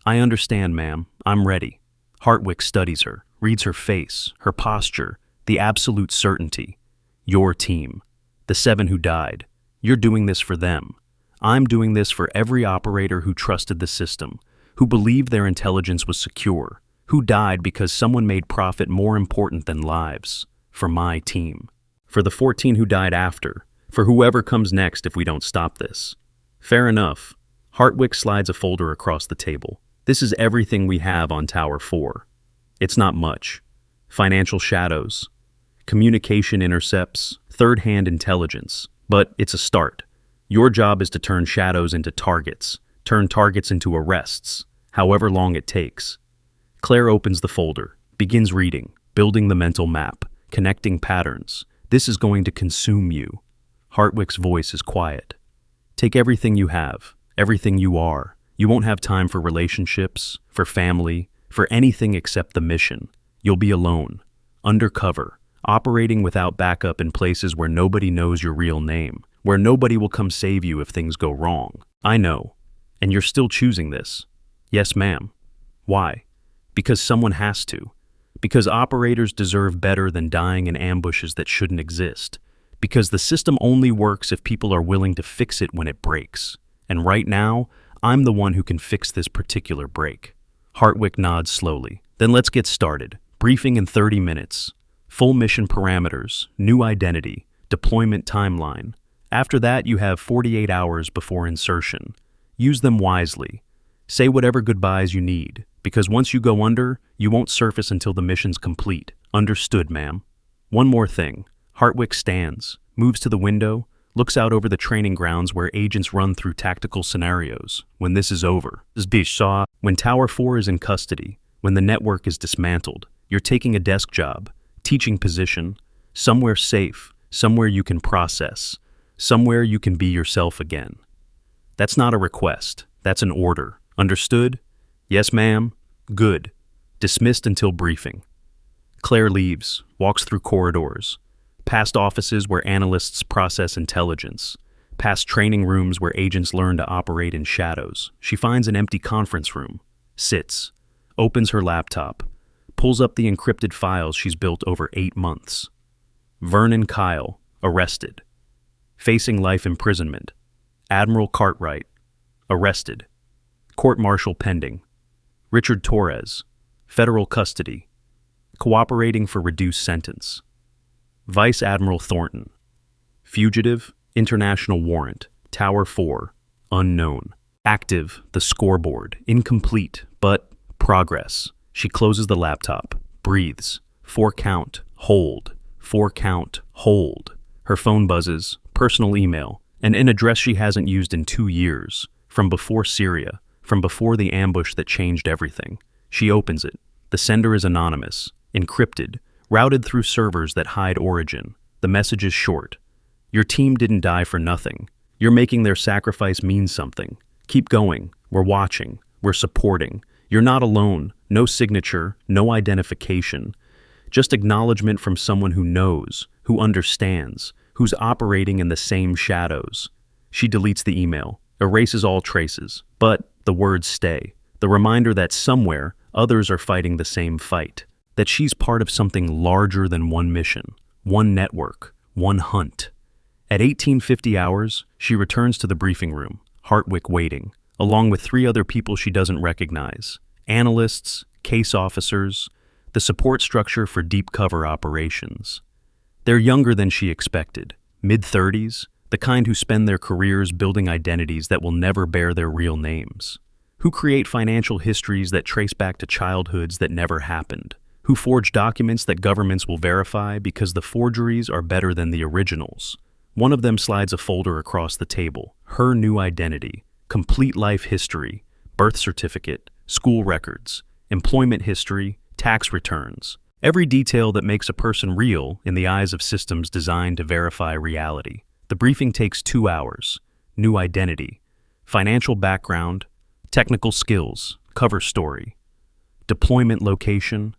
I understand, ma'am. I'm ready. Hartwick studies her, reads her face, her posture, the absolute certainty. Your team. The 7 who died. You're doing this for them. I'm doing this for every operator who trusted the system, who believed their intelligence was secure, who died because someone made profit more important than lives. For my team. For the 14 who died after. For whoever comes next if we don't stop this. Fair enough. Hartwick slides a folder across the table. This is everything we have on Tower 4. It's not much. Financial shadows, communication intercepts, third-hand intelligence. But it's a start. Your job is to turn shadows into targets, turn targets into arrests, however long it takes. Claire opens the folder, begins reading, building the mental map, connecting patterns. This is going to consume you. Hartwick's voice is quiet. Take everything you have, everything you are. You won't have time for relationships, for family, for anything except the mission. You'll be alone, undercover, operating without backup in places where nobody knows your real name, where nobody will come save you if things go wrong. I know. And you're still choosing this. Yes, ma'am. Why? Because someone has to. Because operators deserve better than dying in ambushes that shouldn't exist. Because the system only works if people are willing to fix it when it breaks. And right now, I'm the one who can fix this particular break. Hartwick nods slowly. Then let's get started. Briefing in 30 minutes. Full mission parameters, new identity, deployment timeline. After that, you have 48 hours before insertion. Use them wisely. Say whatever goodbyes you need, because once you go under, you won't surface until the mission's complete. Understood, ma'am. One more thing. Hartwick stands, moves to the window, looks out over the training grounds where agents run through tactical scenarios. When this is over, when Tower 4 is in custody, when the network is dismantled, you're taking a desk job, teaching position, somewhere safe, somewhere you can process, somewhere you can be yourself again. That's not a request, that's an order. Understood? Yes, ma'am. Good. Dismissed until briefing. Claire leaves, walks through corridors, past offices where analysts process intelligence, past training rooms where agents learn to operate in shadows. She finds an empty conference room, sits, opens her laptop, pulls up the encrypted files she's built over 8 months. Vernon Kyle, arrested. Facing life imprisonment. Admiral Cartwright, arrested. Court-martial pending. Richard Torres, federal custody. Cooperating for reduced sentence. Vice Admiral Thornton, fugitive, international warrant, Tower 4, unknown. Active, the scoreboard, incomplete, but progress. She closes the laptop, breathes. 4 count, hold. 4 count, hold. Her phone buzzes, personal email, and an address she hasn't used in 2 years, from before Syria, from before the ambush that changed everything. She opens it. The sender is anonymous, encrypted, routed through servers that hide origin. The message is short. Your team didn't die for nothing. You're making their sacrifice mean something. Keep going. We're watching. We're supporting. You're not alone. No signature, no identification. Just acknowledgement from someone who knows, who understands, who's operating in the same shadows. She deletes the email, erases all traces, but the words stay. The reminder that somewhere, others are fighting the same fight. That she's part of something larger than one mission, one network, one hunt. At 1850 hours, she returns to the briefing room, Hartwick waiting, along with 3 other people she doesn't recognize. Analysts, case officers, the support structure for deep cover operations. They're younger than she expected, mid-30s, the kind who spend their careers building identities that will never bear their real names. Who create financial histories that trace back to childhoods that never happened. Who forge documents that governments will verify because the forgeries are better than the originals. One of them slides a folder across the table. Her new identity, complete life history, birth certificate, school records, employment history, tax returns. Every detail that makes a person real in the eyes of systems designed to verify reality. The briefing takes 2 hours. New identity, financial background, technical skills, cover story, deployment location,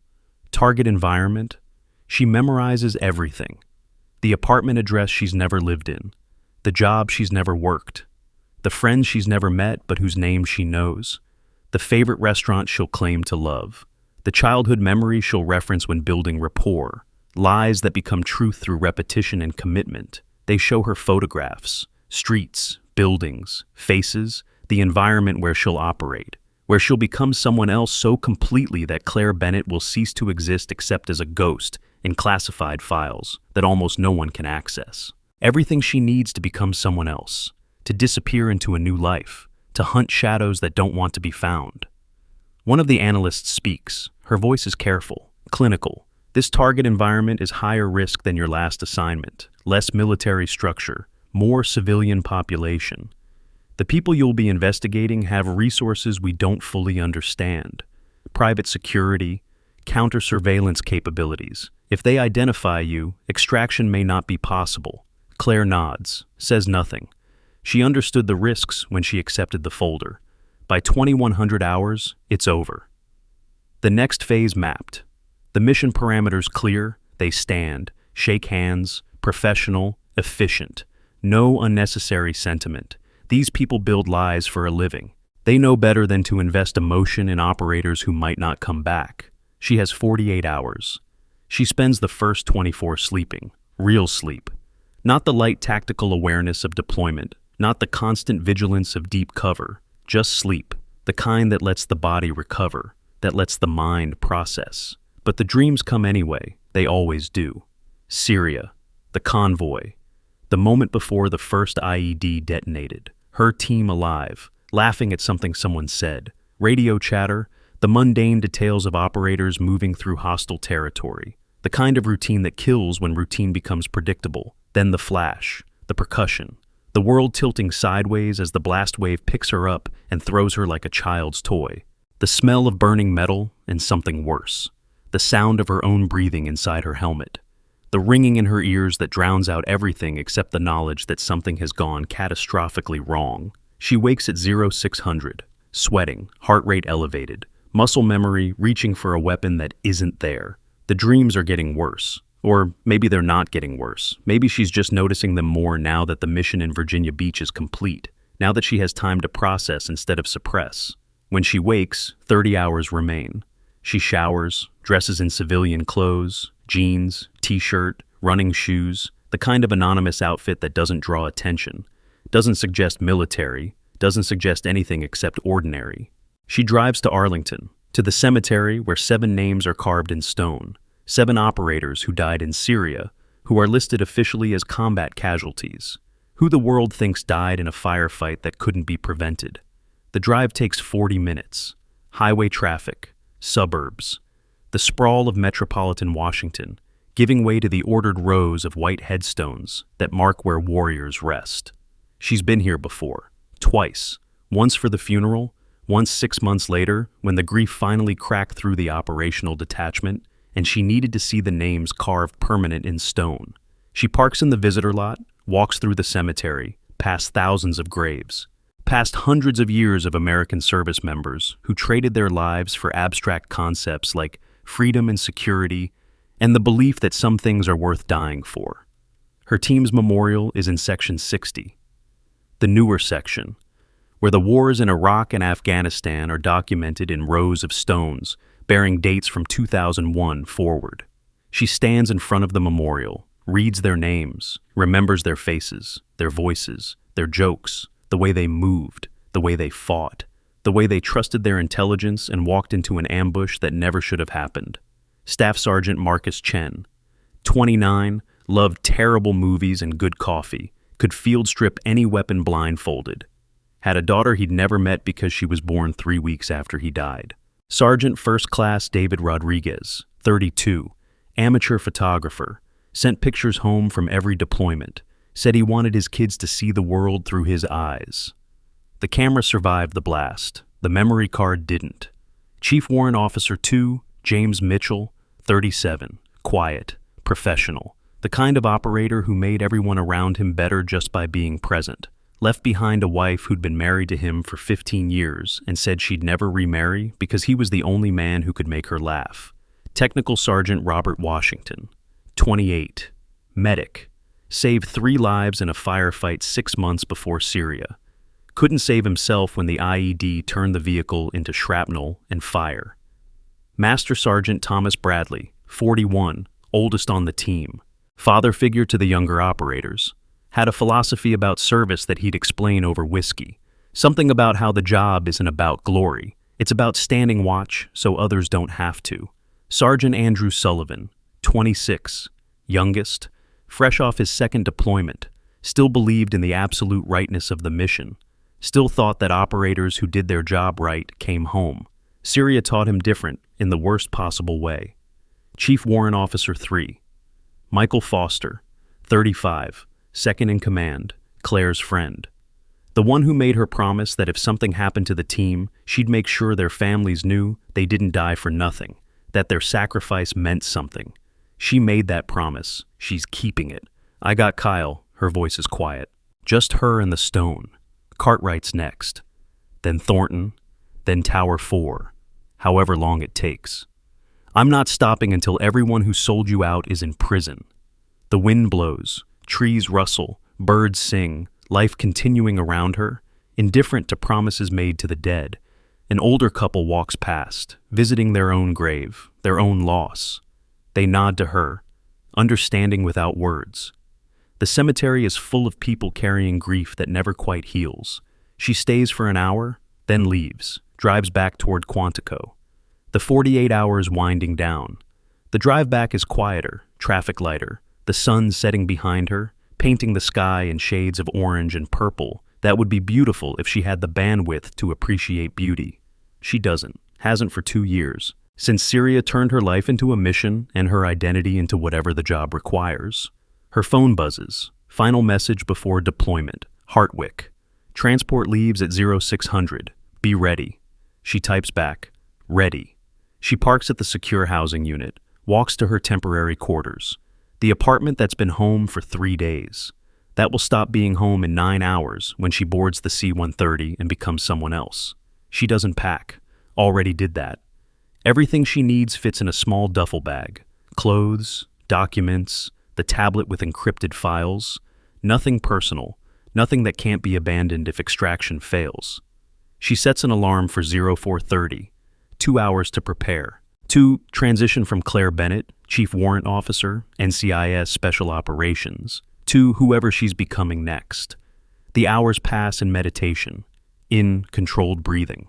target environment. She memorizes everything. The apartment address she's never lived in, the job she's never worked, the friends she's never met but whose names she knows, the favorite restaurant she'll claim to love, the childhood memory she'll reference when building rapport, lies that become truth through repetition and commitment. They show her photographs, streets, buildings, faces, the environment where she'll operate, where she'll become someone else so completely that Claire Bennett will cease to exist except as a ghost in classified files that almost no one can access. Everything she needs to become someone else, to disappear into a new life, to hunt shadows that don't want to be found. One of the analysts speaks. Her voice is careful, clinical. This target environment is higher risk than your last assignment, less military structure, more civilian population. The people you'll be investigating have resources we don't fully understand. Private security, counter-surveillance capabilities. If they identify you, extraction may not be possible. Claire nods, says nothing. She understood the risks when she accepted the folder. By 2100 hours, it's over. The next phase mapped. The mission parameters clear, they stand, shake hands, professional, efficient. No unnecessary sentiment. These people build lies for a living. They know better than to invest emotion in operators who might not come back. She has 48 hours. She spends the first 24 sleeping, real sleep. Not the light tactical awareness of deployment, not the constant vigilance of deep cover, just sleep, the kind that lets the body recover, that lets the mind process. But the dreams come anyway, they always do. Syria, the convoy, the moment before the first IED detonated, her team alive, laughing at something someone said, radio chatter, the mundane details of operators moving through hostile territory, the kind of routine that kills when routine becomes predictable, then the flash, the percussion, the world tilting sideways as the blast wave picks her up and throws her like a child's toy, the smell of burning metal and something worse, the sound of her own breathing inside her helmet, the ringing in her ears that drowns out everything except the knowledge that something has gone catastrophically wrong. She wakes at 0600, sweating, heart rate elevated, muscle memory reaching for a weapon that isn't there. The dreams are getting worse. Or maybe they're not getting worse. Maybe she's just noticing them more now that the mission in Virginia Beach is complete, now that she has time to process instead of suppress. When she wakes, 30 hours remain. She showers, dresses in civilian clothes, jeans, t-shirt, running shoes, the kind of anonymous outfit that doesn't draw attention, doesn't suggest military, doesn't suggest anything except ordinary. She drives to Arlington, to the cemetery where 7 names are carved in stone, 7 operators who died in Syria, who are listed officially as combat casualties, who the world thinks died in a firefight that couldn't be prevented. The drive takes 40 minutes. Highway traffic, suburbs, the sprawl of metropolitan Washington, giving way to the ordered rows of white headstones that mark where warriors rest. She's been here before, twice, once for the funeral, once 6 months later when the grief finally cracked through the operational detachment and she needed to see the names carved permanent in stone. She parks in the visitor lot, walks through the cemetery, past thousands of graves, past hundreds of years of American service members who traded their lives for abstract concepts like freedom and security and the belief that some things are worth dying for. Her team's memorial is in Section 60, the newer section, where the wars in Iraq and Afghanistan are documented in rows of stones bearing dates from 2001 forward. She stands in front of the memorial, reads their names, remembers their faces, their voices, their jokes, the way they moved, the way they fought, the way they trusted their intelligence and walked into an ambush that never should have happened. Staff Sergeant Marcus Chen, 29, loved terrible movies and good coffee, could field strip any weapon blindfolded. Had a daughter he'd never met because she was born 3 weeks after he died. Sergeant First Class David Rodriguez, 32, amateur photographer, sent pictures home from every deployment, said he wanted his kids to see the world through his eyes. The camera survived the blast. The memory card didn't. Chief Warrant Officer 2, James Mitchell, 37, quiet, professional, the kind of operator who made everyone around him better just by being present. Left behind a wife who'd been married to him for 15 years and said she'd never remarry because he was the only man who could make her laugh. Technical Sergeant Robert Washington, 28, medic, saved 3 lives in a firefight 6 months before Syria. Couldn't save himself when the IED turned the vehicle into shrapnel and fire. Master Sergeant Thomas Bradley, 41, oldest on the team, father figure to the younger operators, had a philosophy about service that he'd explain over whiskey. Something about how the job isn't about glory. It's about standing watch so others don't have to. Sergeant Andrew Sullivan, 26, youngest, fresh off his 2nd deployment, still believed in the absolute rightness of the mission, still thought that operators who did their job right came home. Syria taught him different in the worst possible way. Chief Warrant Officer 3, Michael Foster, 35, second in command, Claire's friend. The one who made her promise that if something happened to the team, she'd make sure their families knew they didn't die for nothing, that their sacrifice meant something. She made that promise. She's keeping it. I got Kyle. Her voice is quiet. Just her and the stone. Cartwright's next. Then Thornton. Then Tower 4. However long it takes. I'm not stopping until everyone who sold you out is in prison. The wind blows. Trees rustle, birds sing, life continuing around her, indifferent to promises made to the dead. An older couple walks past, visiting their own grave, their own loss. They nod to her, understanding without words. The cemetery is full of people carrying grief that never quite heals. She stays for an hour, then leaves, drives back toward Quantico. The 48 hours winding down. The drive back is quieter, traffic lighter, the sun setting behind her, painting the sky in shades of orange and purple that would be beautiful if she had the bandwidth to appreciate beauty. She doesn't, hasn't for 2 years, since Syria turned her life into a mission and her identity into whatever the job requires. Her phone buzzes, final message before deployment, Hartwick. Transport leaves at 0600, be ready. She types back, ready. She parks at the secure housing unit, walks to her temporary quarters. The apartment that's been home for 3 days. That will stop being home in 9 hours when she boards the C-130 and becomes someone else. She doesn't pack. Already did that. Everything she needs fits in a small duffel bag. Clothes, documents, the tablet with encrypted files. Nothing personal. Nothing that can't be abandoned if extraction fails. She sets an alarm for 0430. 2 hours to prepare. To transition from Claire Bennett, Chief Warrant Officer, NCIS Special Operations, to whoever she's becoming next. The hours pass in meditation, in controlled breathing,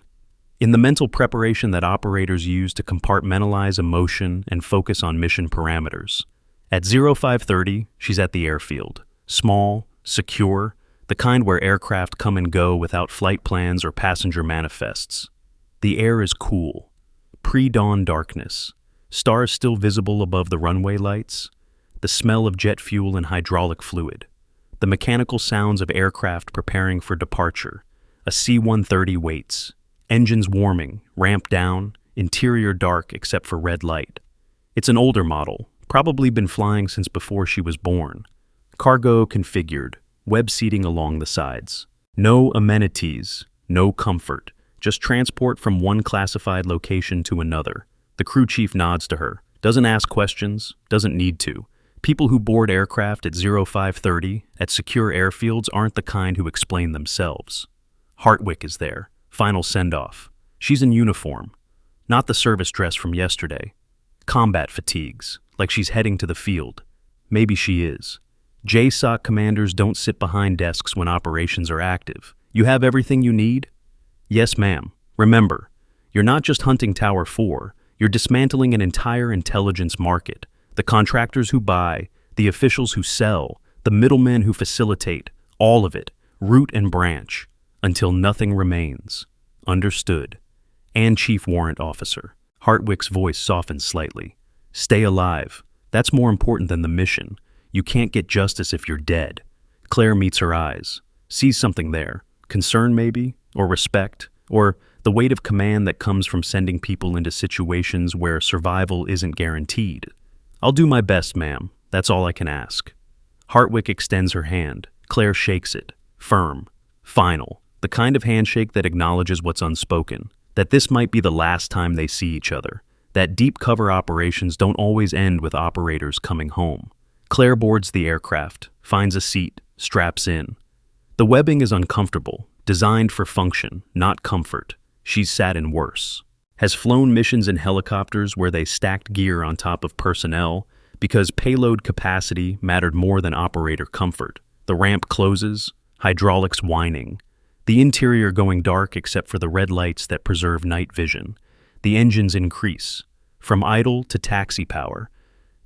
in the mental preparation that operators use to compartmentalize emotion and focus on mission parameters. At 0530, she's at the airfield, small, secure, the kind where aircraft come and go without flight plans or passenger manifests. The air is cool, pre-dawn darkness, stars still visible above the runway lights, the smell of jet fuel and hydraulic fluid, the mechanical sounds of aircraft preparing for departure. A C-130 waits, engines warming, ramp down, interior dark except for red light. It's an older model, probably been flying since before she was born. Cargo configured, web seating along the sides. No amenities, no comfort, just transport from one classified location to another. The crew chief nods to her, doesn't ask questions, doesn't need to. People who board aircraft at 0530 at secure airfields aren't the kind who explain themselves. Hartwick is there, final send-off. She's in uniform, not the service dress from yesterday. Combat fatigues, like she's heading to the field. Maybe she is. JSOC commanders don't sit behind desks when operations are active. You have everything you need? Yes, ma'am. Remember, you're not just hunting Tower 4, you're dismantling an entire intelligence market. The contractors who buy, the officials who sell, the middlemen who facilitate, all of it, root and branch, until nothing remains. Understood. And Chief Warrant Officer. Hartwick's voice softened slightly. Stay alive. That's more important than the mission. You can't get justice if you're dead. Claire meets her eyes, sees something there. Concern maybe, or respect, or the weight of command that comes from sending people into situations where survival isn't guaranteed. I'll do my best, ma'am. That's all I can ask. Hartwick extends her hand. Claire shakes it. Firm. Final. The kind of handshake that acknowledges what's unspoken. That this might be the last time they see each other. That deep cover operations don't always end with operators coming home. Claire boards the aircraft, finds a seat, straps in. The webbing is uncomfortable, designed for function, not comfort. She's sat in worse. Has flown missions in helicopters where they stacked gear on top of personnel because payload capacity mattered more than operator comfort. The ramp closes, hydraulics whining. The interior going dark except for the red lights that preserve night vision. The engines increase, from idle to taxi power.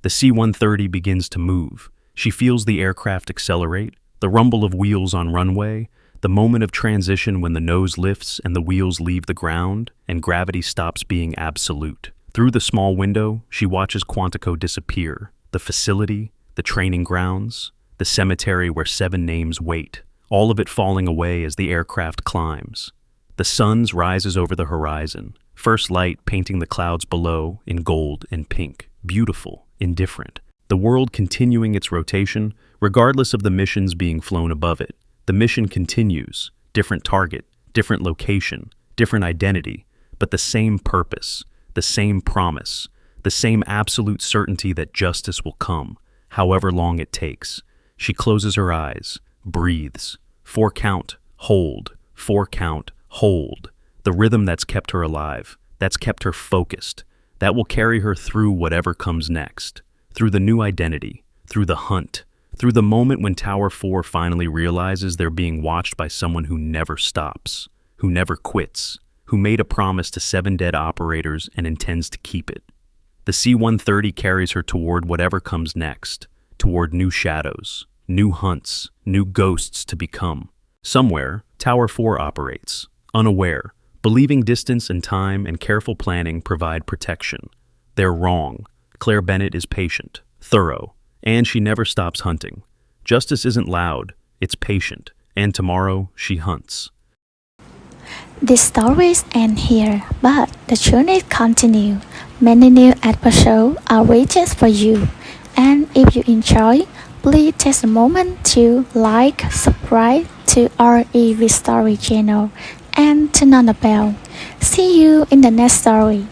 The C-130 begins to move. She feels the aircraft accelerate, the rumble of wheels on runway, the moment of transition when the nose lifts and the wheels leave the ground and gravity stops being absolute. Through the small window, she watches Quantico disappear, the facility, the training grounds, the cemetery where 7 names wait, all of it falling away as the aircraft climbs. The sun rises over the horizon, first light painting the clouds below in gold and pink, beautiful, indifferent. The world continuing its rotation, regardless of the missions being flown above it. The mission continues, different target, different location, different identity, but the same purpose, the same promise, the same absolute certainty that justice will come, however long it takes. She closes her eyes, breathes, 4 count, hold, 4 count, hold, the rhythm that's kept her alive, that's kept her focused, that will carry her through whatever comes next, through the new identity, through the hunt, through the moment when Tower 4 finally realizes they're being watched by someone who never stops, who never quits, who made a promise to 7 dead operators and intends to keep it. The C-130 carries her toward whatever comes next, toward new shadows, new hunts, new ghosts to become. Somewhere, Tower 4 operates, unaware, believing distance and time and careful planning provide protection. They're wrong. Claire Bennett is patient, thorough, and she never stops hunting. Justice isn't loud, it's patient, and tomorrow she hunts. These stories end here, but the journey continues. Many new episodes are waiting for you. And if you enjoy, please take a moment to like, subscribe to our EV Story channel, and turn on the bell. See you in the next story.